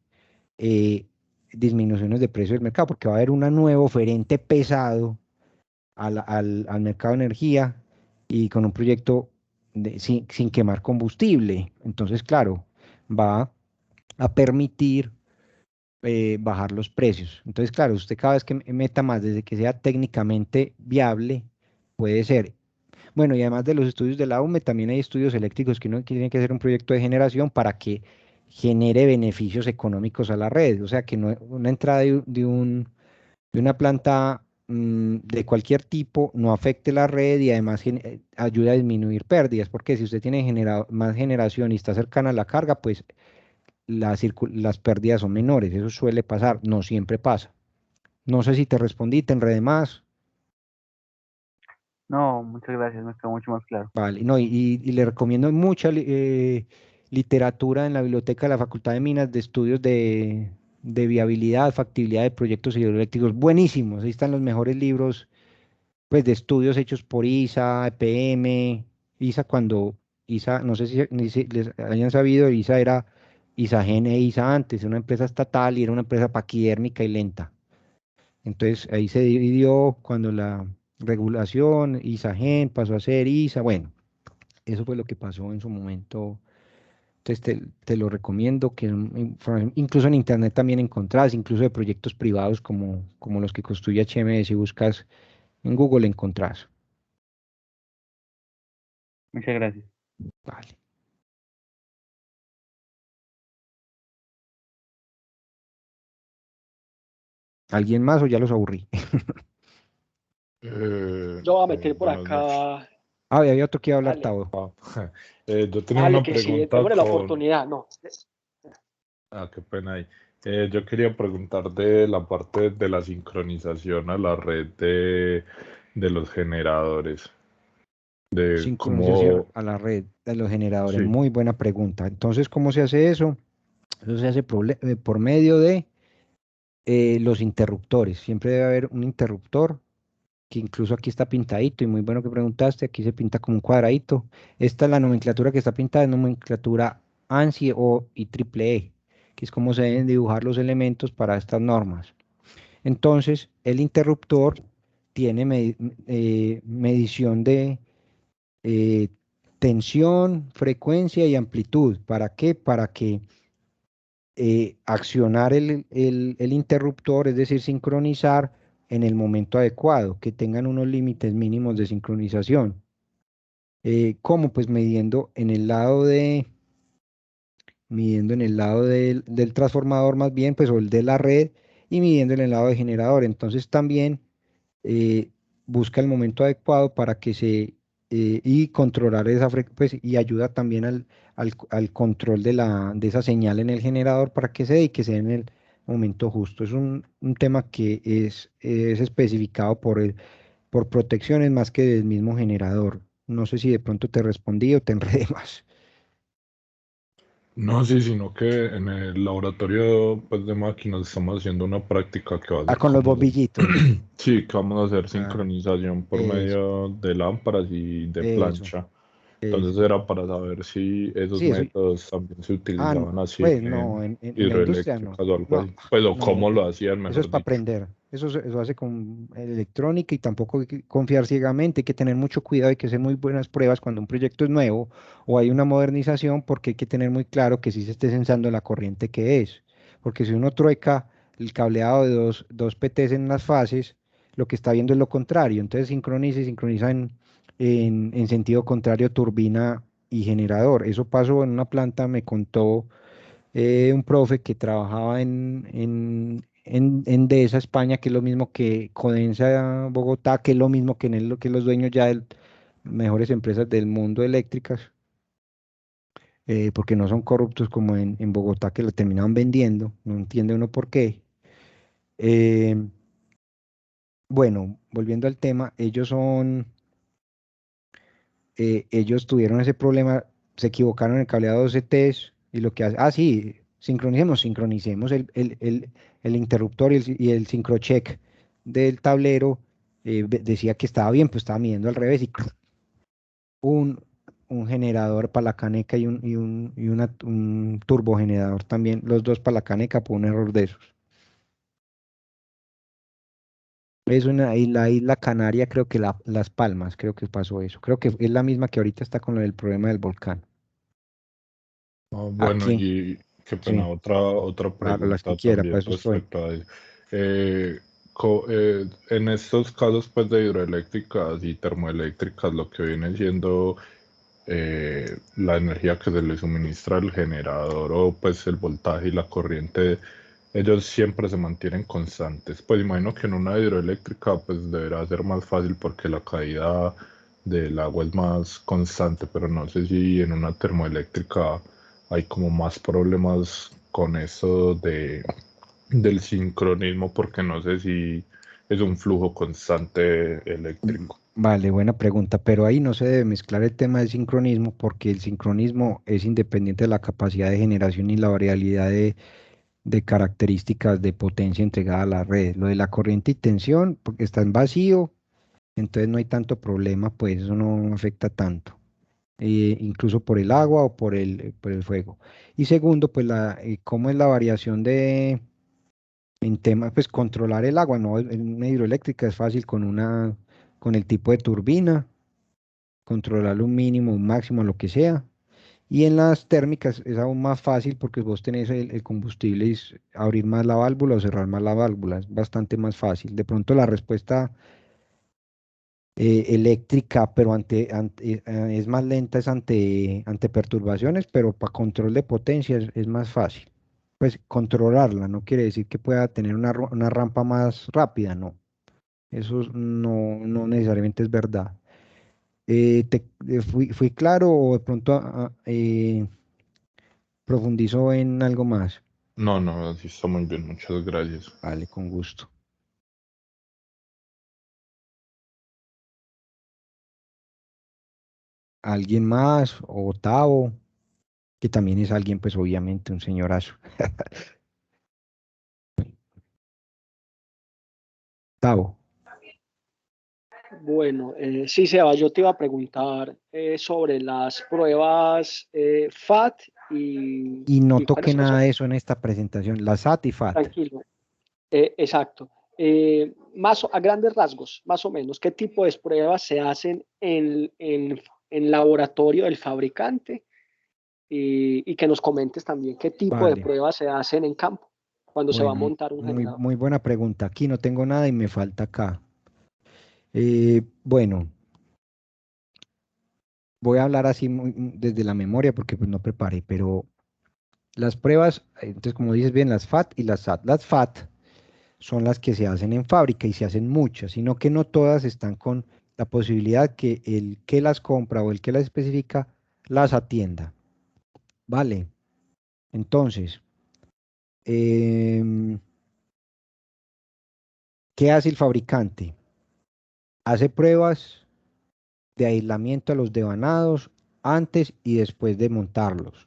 eh, disminuciones de precio del mercado, porque va a haber un nuevo oferente pesado al mercado de energía y con un proyecto sin quemar combustible. Entonces, claro, va a permitir bajar los precios. Entonces, claro, usted cada vez que meta más, desde que sea técnicamente viable, puede ser. Bueno, y además de los estudios de la UME, también hay estudios eléctricos que uno tiene que hacer un proyecto de generación para que genere beneficios económicos a la red. O sea, que no, una entrada de una planta de cualquier tipo no afecte la red y además ayuda a disminuir pérdidas, porque si usted tiene más generación y está cercana a la carga, pues las pérdidas son menores. Eso suele pasar, no siempre pasa. No sé si te respondí, te enredé más. No, muchas gracias, me quedó mucho más claro. Vale, no, y le recomiendo mucha literatura en la biblioteca de la Facultad de Minas de estudios de viabilidad, factibilidad de proyectos hidroeléctricos. Buenísimos, ahí están los mejores libros pues, de estudios hechos por ISA, EPM, ISA cuando ISA, no sé si les hayan sabido, ISA era ISAGEN e ISA antes, una empresa estatal y era una empresa paquidérmica y lenta. Entonces ahí se dividió cuando la regulación, ISAGEN pasó a ser ISA, bueno, eso fue lo que pasó en su momento. Entonces te lo recomiendo, que incluso en internet también encontrás, incluso de proyectos privados como los que construye HMS, si buscas en Google encontrás. Muchas gracias. Vale. ¿Alguien más o ya los aburrí? Yo voy a meter por Buenas noches. acá. Había otro que iba a hablar, Dale, Tavo. Yo tenía dale, una que sí, pregunta démosle la oportunidad. No, qué pena ahí. Yo quería preguntar de la parte de la sincronización a la red de los generadores, de Sincronización cómo, a la red de los generadores. sí, Muy buena pregunta. Entonces, ¿cómo se hace eso? Eso se hace por medio de los interruptores. Siempre debe haber un interruptor, que incluso aquí está pintadito, y muy bueno que preguntaste, aquí se pinta como un cuadradito. Esta es la nomenclatura que está pintada, es nomenclatura ANSI o IEEE, que es como se deben dibujar los elementos para estas normas. Entonces, el interruptor tiene medición de eh, tensión, frecuencia y amplitud. ¿Para qué? Para que accionar el interruptor, es decir, sincronizar en el momento adecuado, que tengan unos límites mínimos de sincronización. ¿Cómo? Pues midiendo en el lado del transformador más bien, pues o el de la red, y midiendo en el lado del generador. Entonces también eh, busca el momento adecuado para que y controlar esa frecuencia, pues, y ayuda también al control de esa señal en el generador para que se dé y que sea en el momento justo. Es un tema que es especificado por protecciones más que del mismo generador. No sé si de pronto te respondí o te enredé más. no, sí, sino que en el laboratorio pues, de máquinas estamos haciendo una práctica que va a Ah, ser con los como, bombillitos. sí, que vamos a hacer Ah, sincronización por eso, medio de lámparas y de eso, plancha. Entonces eso. era para saber si esos Sí, eso. métodos también se No, utilizaban así pues no, en en la industria no. hidroeléctricas o algo No, así. Pues o no, cómo lo hacían, eso es mejor para dicho. aprender. Eso hace con electrónica y tampoco hay que confiar ciegamente. Hay que tener mucho cuidado, hay que hacer muy buenas pruebas cuando un proyecto es nuevo o hay una modernización, porque hay que tener muy claro que sí se esté sensando la corriente que es. Porque si uno trueca el cableado de dos PTs en las fases, lo que está viendo es lo contrario. Entonces sincroniza y sincroniza en sentido contrario turbina y generador. Eso pasó en una planta, me contó un profe que trabajaba en Endesa, España, que es lo mismo que Codensa, Bogotá, que es lo mismo que los dueños ya de mejores empresas del mundo eléctricas, porque no son corruptos como en Bogotá, que lo terminaban vendiendo, no entiende uno por qué. Eh, bueno, volviendo al tema, ellos tuvieron ese problema, se equivocaron en el cableado de CTs y lo que hace, sí, sincronicemos el interruptor y el sincrocheck del tablero. Decía que estaba bien, pues estaba midiendo al revés y un, un generador para la caneca y un turbogenerador también, los dos para la caneca por un error de esos. Es una isla Canaria, creo que Las Palmas, creo que pasó eso. Creo que es la misma que ahorita está con el problema del volcán. Bueno, Aquí, y qué pena, sí, otra claro, las que pregunta quiera, para también eso estoy. respecto a eso. En estos casos pues de hidroeléctricas y termoeléctricas, lo que viene siendo la energía que se le suministra al generador o pues el voltaje y la corriente, ellos siempre se mantienen constantes. Pues imagino que en una hidroeléctrica pues deberá ser más fácil porque la caída del agua es más constante, pero no sé si en una termoeléctrica hay como más problemas con eso del sincronismo porque no sé si es un flujo constante Mm, eléctrico. Vale, buena pregunta, pero ahí no se debe mezclar el tema del sincronismo, porque el sincronismo es independiente de la capacidad de generación y la variabilidad de características de potencia entregada a la red. Lo de la corriente y tensión, porque está en vacío, entonces no hay tanto problema, pues eso no afecta tanto, incluso por el agua o por el fuego. Y segundo, pues cómo es la variación en tema, pues controlar el agua, ¿no? En una hidroeléctrica es fácil con el tipo de turbina, controlarlo un mínimo, un máximo, lo que sea. Y en las térmicas es aún más fácil porque vos tenés el combustible y abrir más la válvula o cerrar más la válvula, es bastante más fácil. De pronto la respuesta eléctrica, pero es más lenta, es ante perturbaciones, pero para control de potencia es más fácil. Pues controlarla no quiere decir que pueda tener una rampa más rápida, no. Eso no necesariamente es verdad. ¿Fui claro o de pronto profundizo en algo más? No, no, así está muy bien, muchas gracias. Vale, con gusto. ¿Alguien más? O Tavo, que también es alguien, pues obviamente un señorazo. Tavo. Bueno, sí, Seba, yo te iba a preguntar sobre las pruebas FAT Y no y toqué ¿cuáles más nada son? de eso en esta presentación. La SAT y FAT. Tranquilo. Exacto. A grandes rasgos, más o menos, ¿qué tipo de pruebas se hacen en laboratorio del fabricante? Y que nos comentes también qué tipo de Vale. pruebas se hacen en campo cuando se va a Bueno, montar un muy, generador. muy buena pregunta. Aquí no tengo nada y me falta acá. Bueno, voy a hablar así desde la memoria porque pues no preparé, pero las pruebas, entonces como dices bien, las FAT y las SAT. Las FAT son las que se hacen en fábrica y se hacen muchas, sino que no todas están con la posibilidad que el que las compra o el que las especifica las atienda. Vale, entonces, em, ¿qué hace el fabricante? Hace pruebas de aislamiento a los devanados antes y después de montarlos.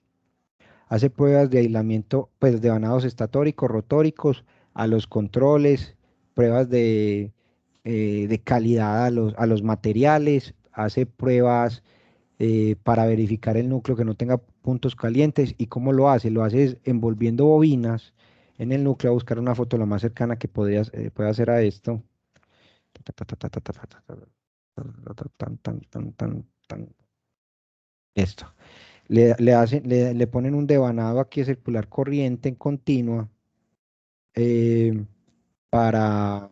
Hace pruebas de aislamiento, pues de vanados estatóricos, rotóricos, a los controles, pruebas de calidad a los materiales, hace pruebas para verificar el núcleo que no tenga puntos calientes. ¿Y cómo lo hace? Lo hace es envolviendo bobinas en el núcleo, a buscar una foto lo más cercana que pueda hacer a esto. Esto. Le ponen un devanado aquí circular corriente en continua eh, para,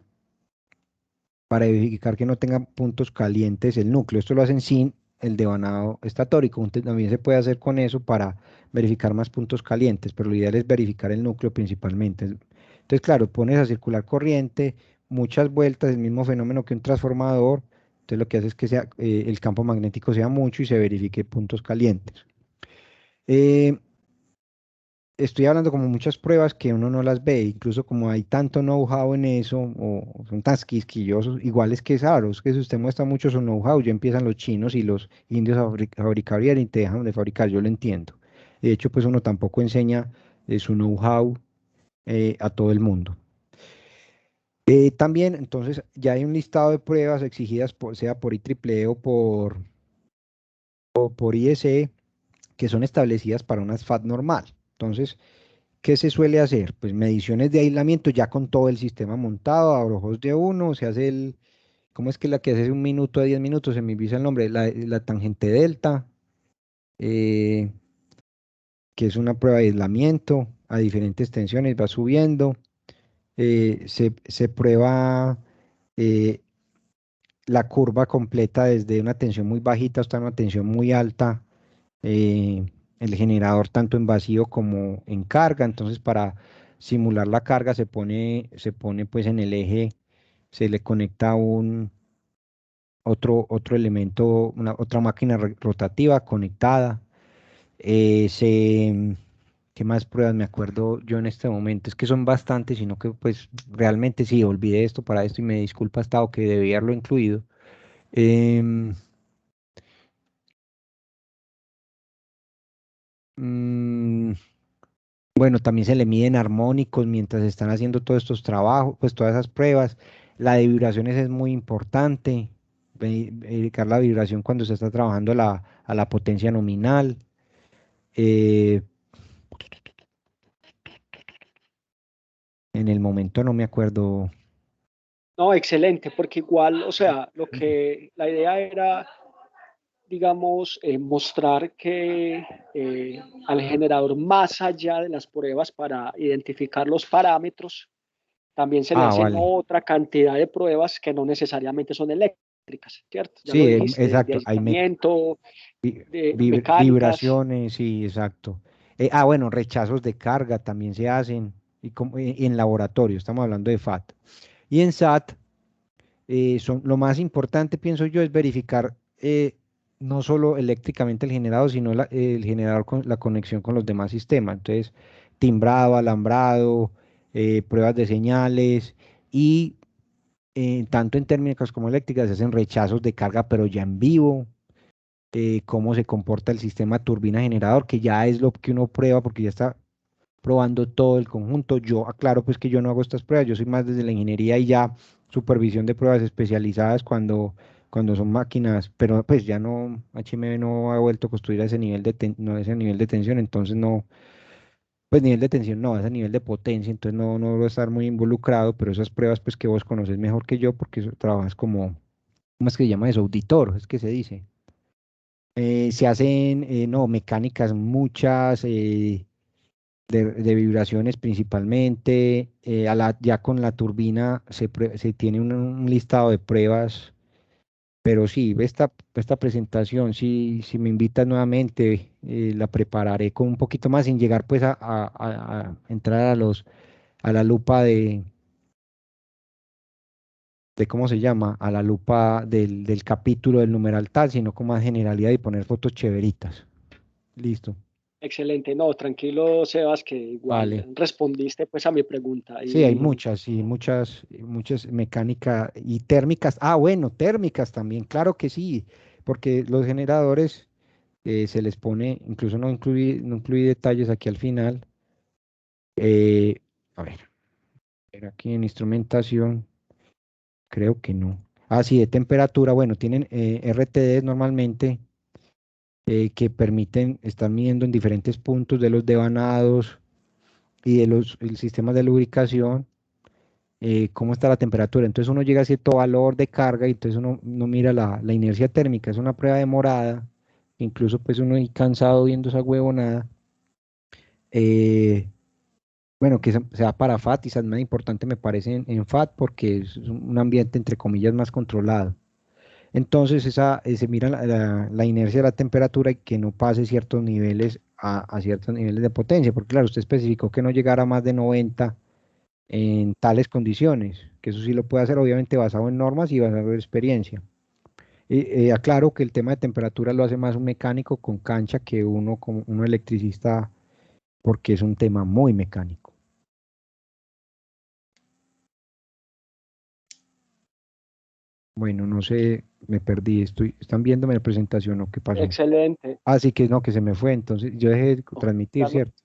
para verificar que no tenga puntos calientes el núcleo. Esto lo hacen sin el devanado estatórico. También se puede hacer con eso para verificar más puntos calientes, pero lo ideal es verificar el núcleo principalmente. Entonces, claro, pones a circular corriente, muchas vueltas, el mismo fenómeno que un transformador. Entonces, lo que hace es que el campo magnético sea mucho y se verifique puntos calientes. Eh, Estoy hablando como muchas pruebas que uno no las ve, incluso como hay tanto know-how en eso, o son tan quisquillosos, iguales que Saros, que si usted muestra mucho su know-how, ya empiezan los chinos y los indios a fabricar y te dejan de fabricar, yo lo entiendo. De hecho, pues uno tampoco enseña su know-how a todo el mundo. También, entonces, ya hay un listado de pruebas exigidas, sea por IEEE o por ISE, que son establecidas para una SFAT normal. Entonces, ¿qué se suele hacer? Pues mediciones de aislamiento ya con todo el sistema montado, a ojos de uno, se hace ¿cómo es que la que hace 1 minuto a 10 minutos? Se me olvida el nombre, la tangente delta, eh, que es una prueba de aislamiento a diferentes tensiones, va subiendo, se prueba eh, la curva completa desde una tensión muy bajita hasta una tensión muy alta, eh, el generador tanto en vacío como en carga. Entonces, para simular la carga se pone pues en el eje, se le conecta otro elemento, otra máquina rotativa conectada. ¿Qué más pruebas me acuerdo yo en este momento? Es que son bastantes, sino que pues realmente sí, olvidé esto para esto y me disculpa, Estado, que debía haberlo incluido. Em, mm, Bueno, también se le miden armónicos mientras están haciendo todos estos trabajos, pues todas esas pruebas. La de vibraciones es muy importante, verificar la vibración cuando se está trabajando a la potencia nominal. Eh, en el momento no me acuerdo. No, excelente, porque igual, o sea, la idea era, digamos, mostrar que al generador, más allá de las pruebas para identificar los parámetros, también se le Ah, hacen vale. otra cantidad de pruebas que no necesariamente son eléctricas, ¿cierto? Ya lo Sí, dijiste, de exacto. Hay aislamiento, de mecánicas. vibraciones, sí, exacto. Bueno, rechazos de carga también se hacen y en laboratorio, estamos hablando de FAT. Y en SAT lo más importante, pienso yo, es verificar no solo eléctricamente el generador, sino el generador con la conexión con los demás sistemas. Entonces, timbrado, alambrado, pruebas de señales y tanto en térmicas como eléctricas se hacen rechazos de carga, pero ya en vivo. cómo se comporta el sistema turbina generador, que ya es lo que uno prueba porque ya está probando todo el conjunto. Yo aclaro pues que yo no hago estas pruebas, yo soy más desde la ingeniería y ya supervisión de pruebas especializadas cuando son máquinas, pero pues ya no, HMB no ha vuelto a construir a ese nivel no a ese nivel de tensión, entonces no, pues nivel de tensión no, a ese nivel de potencia, entonces no voy a estar muy involucrado, pero esas pruebas pues que vos conoces mejor que yo porque trabajas como, ¿cómo es que se llama eso? Auditor, es que se dice. Se hacen, no, mecánicas muchas, de vibraciones principalmente. Ya con la turbina se tiene un listado de pruebas, pero sí, esta presentación, si me invitas nuevamente, la prepararé con un poquito más sin llegar pues a entrar a la lupa de ¿cómo se llama? A la lupa del capítulo del numeral tal, sino con más generalidad y poner fotos chéveritas. Listo. Excelente, no, tranquilo, Sebas, que igual Vale. respondiste pues a mi pregunta. Sí, hay Y muchas, sí, muchas mecánicas y térmicas. Ah, bueno, térmicas también, claro que sí, porque los generadores se les pone, incluso no incluí detalles aquí al final. eh, a ver, aquí en instrumentación, creo que no. Ah, sí, de temperatura, bueno, tienen RTDs normalmente que permiten estar midiendo en diferentes puntos de los devanados y de los el sistema de lubricación cómo está la temperatura. Entonces uno llega a cierto valor de carga y entonces uno mira la inercia térmica. Es una prueba demorada. Incluso pues uno ahí cansado viendo esa huevonada. eh, bueno, que sea para FAT y es más importante me parece en FAT porque es un ambiente entre comillas más controlado. Entonces se mira la inercia de la temperatura y que no pase ciertos niveles a ciertos niveles de potencia, porque claro, usted especificó que no llegara a más de 90 en tales condiciones, que eso sí lo puede hacer obviamente basado en normas y basado en experiencia. Aclaro que el tema de temperatura lo hace más un mecánico con cancha que uno como un electricista, porque es un tema muy mecánico. Bueno, no sé, me perdí, ¿están viéndome la presentación o qué pasó? excelente, Ah, sí que no, que se me fue, entonces yo dejé de transmitir, ya no, ¿cierto?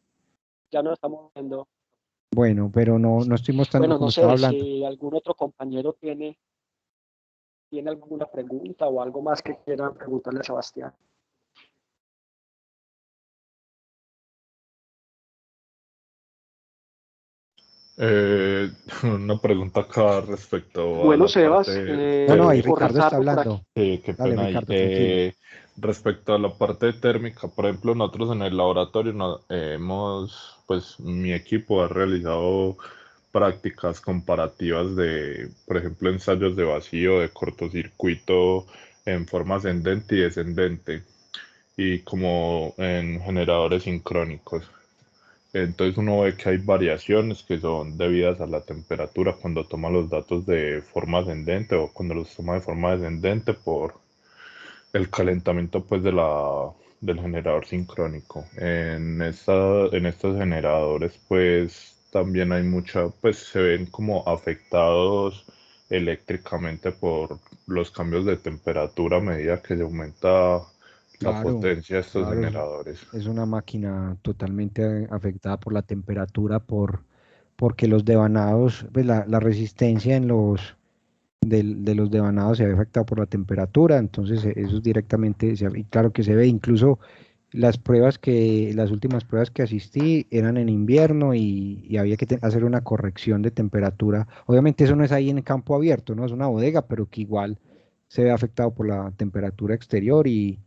ya no estamos viendo. Bueno, pero no estoy mostrando Bueno, no como estaba sé hablando. si algún otro compañero tiene alguna pregunta o algo más que quieran preguntarle a Sebastián. Eh, una pregunta acá respecto a Bueno, la Sebas, parte No, ahí o térmica. Ricardo está Ricardo por aquí. hablando. Qué Dale, pena ahí. Ricardo, tranquilo. Respecto a la parte térmica, por ejemplo, nosotros en el laboratorio pues mi equipo ha realizado prácticas comparativas de, por ejemplo, ensayos de vacío, de cortocircuito en forma ascendente y descendente, y como en generadores sincrónicos. Entonces uno ve que hay variaciones que son debidas a la temperatura cuando toma los datos de forma ascendente o cuando los toma de forma descendente por el calentamiento pues del generador sincrónico. En estos generadores pues también hay pues se ven como afectados eléctricamente por los cambios de temperatura a medida que se aumenta la Claro, potencia de estos claro, generadores. es una máquina totalmente afectada por la temperatura, porque los devanados, pues la resistencia de los devanados se ve afectada por la temperatura, entonces eso es directamente, y claro que se ve, incluso las últimas pruebas que asistí eran en invierno y había que hacer una corrección de temperatura. Obviamente eso no es ahí en campo abierto, no es una bodega, pero que igual se ve afectado por la temperatura exterior y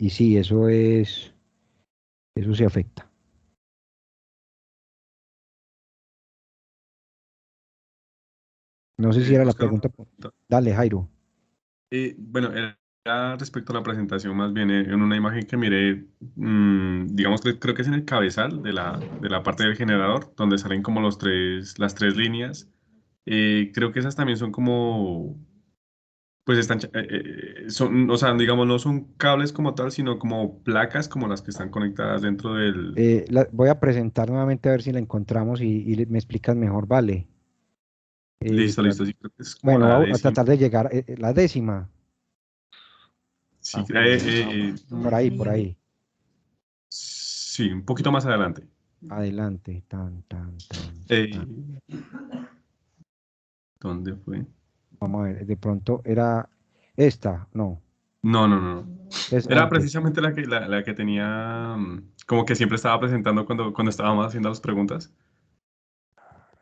sí, eso sí afecta. No sé si era la Oscar, una pregunta. pregunta. Dale, Jairo. Bueno, era respecto a la presentación, más bien en una imagen que miré, digamos que creo que es en el cabezal de la parte del generador, donde salen como las tres líneas. Creo que esas también son como, pues están, son, o sea, digamos, no son cables como tal, sino como placas como las que están conectadas dentro del... Voy a presentar nuevamente a ver si la encontramos y me explicas mejor, vale. Listo, Espera. listo, sí, creo que es como Bueno, la a décima. tratar de llegar. La décima. Sí, Por ahí, por ahí. sí, un poquito más adelante. Adelante. Tan, tan, tan, Eh, tan. ¿Dónde fue? Vamos a ver, de pronto era esta, no. No, no, no. Es Era antes. precisamente la que tenía, como que siempre estaba presentando cuando estábamos haciendo las preguntas.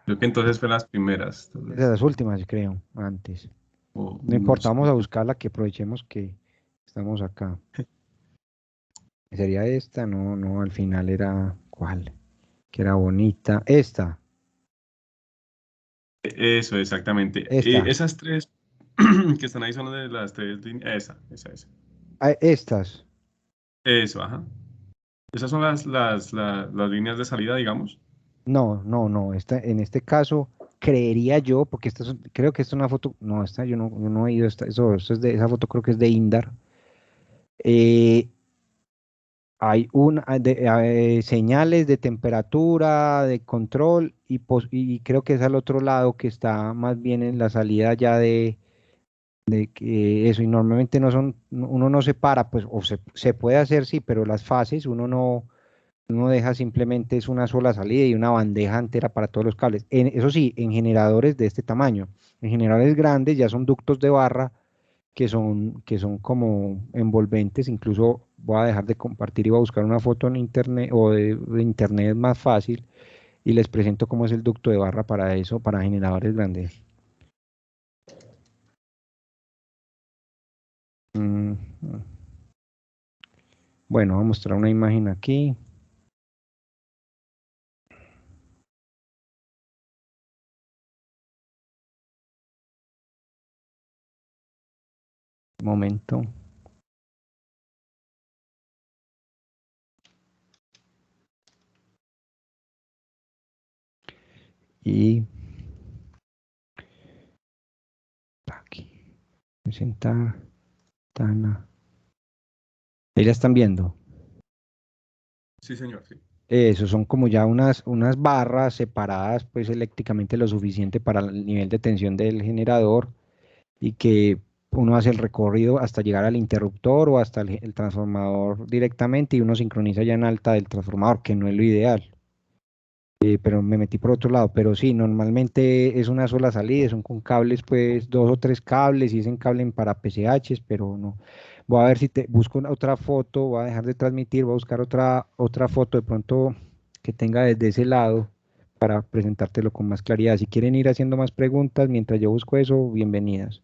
Creo que entonces fue las primeras, tal Es de vez. las últimas, creo, antes. O No no importa, sé. vamos a buscarla, que aprovechemos que estamos acá. ¿Sería esta? No, no, al final era, ¿cuál? Que era bonita. Esta, Eso, exactamente. esta. Esas tres que están ahí son de las tres líneas. Esa. Ah, estas. Eso, ajá. Esas son las líneas de salida, digamos. No, no, no. En este caso, creería yo, porque creo que esta es una foto. No, esta yo no he ido. Eso es esa foto creo que es de Indar. Eh, Hay señales de temperatura, de control, y creo que es al otro lado que está más bien en la salida ya de que eso, y normalmente uno no separa, pues, o se puede hacer, sí, pero las fases uno deja simplemente es una sola salida y una bandeja entera para todos los cables. Eso sí, en generadores de este tamaño, en generadores grandes ya son ductos de barra que son como envolventes. Incluso voy a dejar de compartir y voy a buscar una foto en internet o de internet más fácil y les presento cómo es el ducto de barra para eso, para generadores grandes. Mm, Bueno, voy a mostrar una imagen aquí. Un momento. Y aquí. Presentar. Tana. Ahí la están viendo. Sí, señor, sí. Eso son como ya unas barras separadas, pues eléctricamente lo suficiente para el nivel de tensión del generador y que uno hace el recorrido hasta llegar al interruptor o hasta el transformador directamente y uno sincroniza ya en alta del transformador, que no es lo ideal. Pero me metí por otro lado, pero sí, normalmente es una sola salida, son con cables, pues dos o tres cables y es en cable para PCHs, pero no. Voy a ver si te busco otra foto, voy a dejar de transmitir, voy a buscar otra foto de pronto que tenga desde ese lado para presentártelo con más claridad. Si quieren ir haciendo más preguntas mientras yo busco eso, bienvenidas.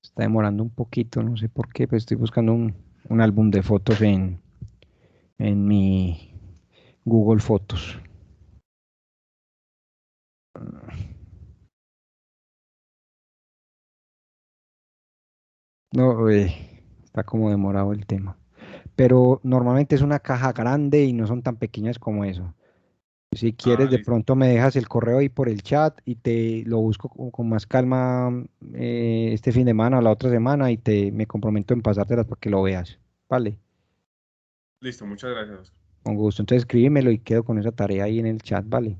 Está demorando un poquito, no sé por qué, pero estoy buscando un álbum de fotos en mi Google Fotos. No, está como demorado el tema. Pero normalmente es una caja grande y no son tan pequeñas como eso. Si quieres, Ah, de listo. pronto me dejas el correo ahí por el chat y te lo busco con más calma este fin de semana o la otra semana y me comprometo en pasártelas para que lo veas. Vale, Listo, muchas gracias. con gusto. Entonces escríbemelo y quedo con esa tarea ahí en el chat, vale.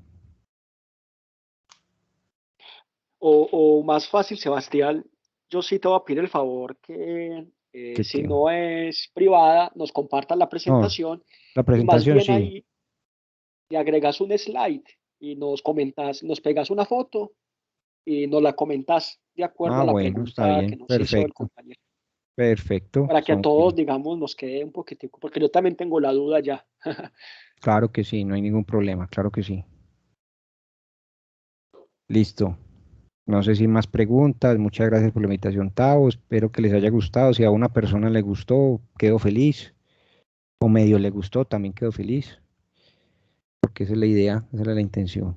O más fácil, Sebastián, yo sí te voy a pedir el favor que Que, si que- no es privada, nos compartas la No, presentación la y más presentación bien sí. ahí le agregas un slide y nos comentas, nos pegas una foto y nos la comentas de acuerdo Ah, a la bueno, está pregunta que bien, nos hizo el perfecto, compañero, perfecto. para que a todos, digamos, nos quede un poquitico, porque yo también tengo la duda ya. Claro que sí, no hay ningún problema, claro que sí. Listo. No sé si más preguntas. Muchas gracias por la invitación, Tavo. Espero que les haya gustado. Si a una persona le gustó, quedo feliz. O medio le gustó, también quedo feliz. Porque esa es la idea, esa es la intención.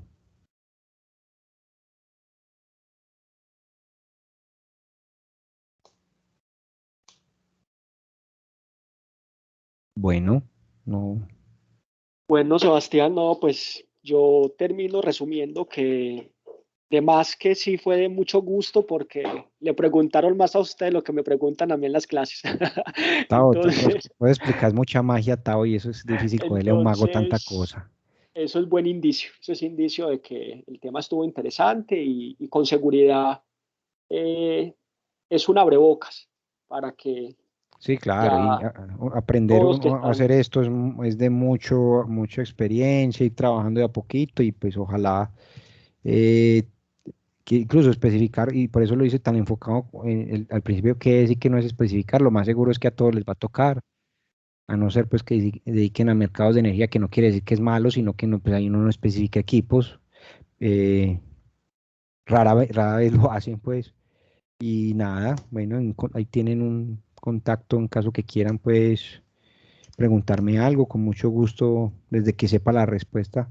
Bueno, no. Bueno, Sebastián, no, pues yo termino resumiendo que de más que sí fue de mucho gusto porque le preguntaron más a usted lo que me preguntan a mí en las clases. Tao, Entonces, puedes explicar mucha magia, Tao, y eso es difícil cogerle a un mago tanta entonces, cosa. eso es buen indicio. Eso es indicio de que el tema estuvo interesante y con seguridad es un abrebocas para que Sí, claro, y ya aprender todos que a hacer están, esto es de mucha experiencia y trabajando de a poquito y pues ojalá eh, que incluso especificar, y por eso lo hice tan enfocado al principio que decir que no es especificar, lo más seguro es que a todos les va a tocar, a no ser pues que dediquen a mercados de energía, que no quiere decir que es malo, sino que no, pues ahí uno no especifica equipos, eh, rara vez lo hacen pues, y nada, bueno, ahí tienen un contacto en caso que quieran pues preguntarme algo, con mucho gusto, desde que sepa la respuesta.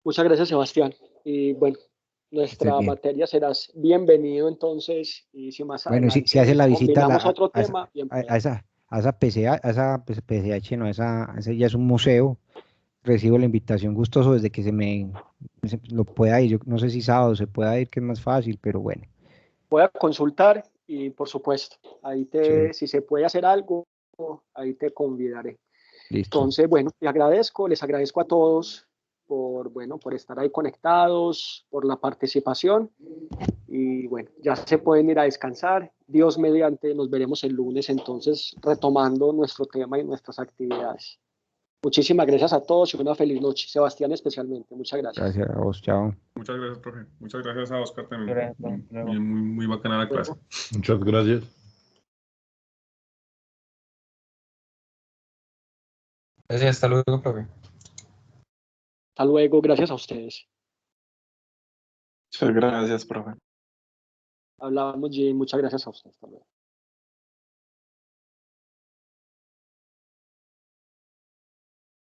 muchas gracias, Sebastián. Y bueno, Que estés nuestra bien. materia serás bienvenido entonces, y si más Bueno, si hace adelante la visita combinamos otro tema, bien a pueda. esa PCA, pues, PCH, no, ese ya es un museo, recibo la invitación gustoso desde que lo pueda ir. Yo no sé si sábado se pueda ir, que es más fácil, pero bueno, Voy a consultar y por supuesto, chévere, si se puede hacer algo, ahí te convidaré. listo. Entonces, bueno, les agradezco a todos bueno, por estar ahí conectados, por la participación y bueno, ya se pueden ir a descansar. Dios mediante, nos veremos el lunes entonces retomando nuestro tema y nuestras actividades. Muchísimas gracias a todos y una feliz noche. Sebastián especialmente, muchas gracias. Gracias a vos, chao. Muchas gracias, profe. Muchas gracias a Oscar también. Gracias, profe. Luego. Muy bacana la clase. Luego, Muchas gracias. Gracias, hasta luego, profe. hasta luego, gracias a ustedes. Muchas gracias, profe. Hablamos, Jim, muchas gracias a ustedes. Hasta luego.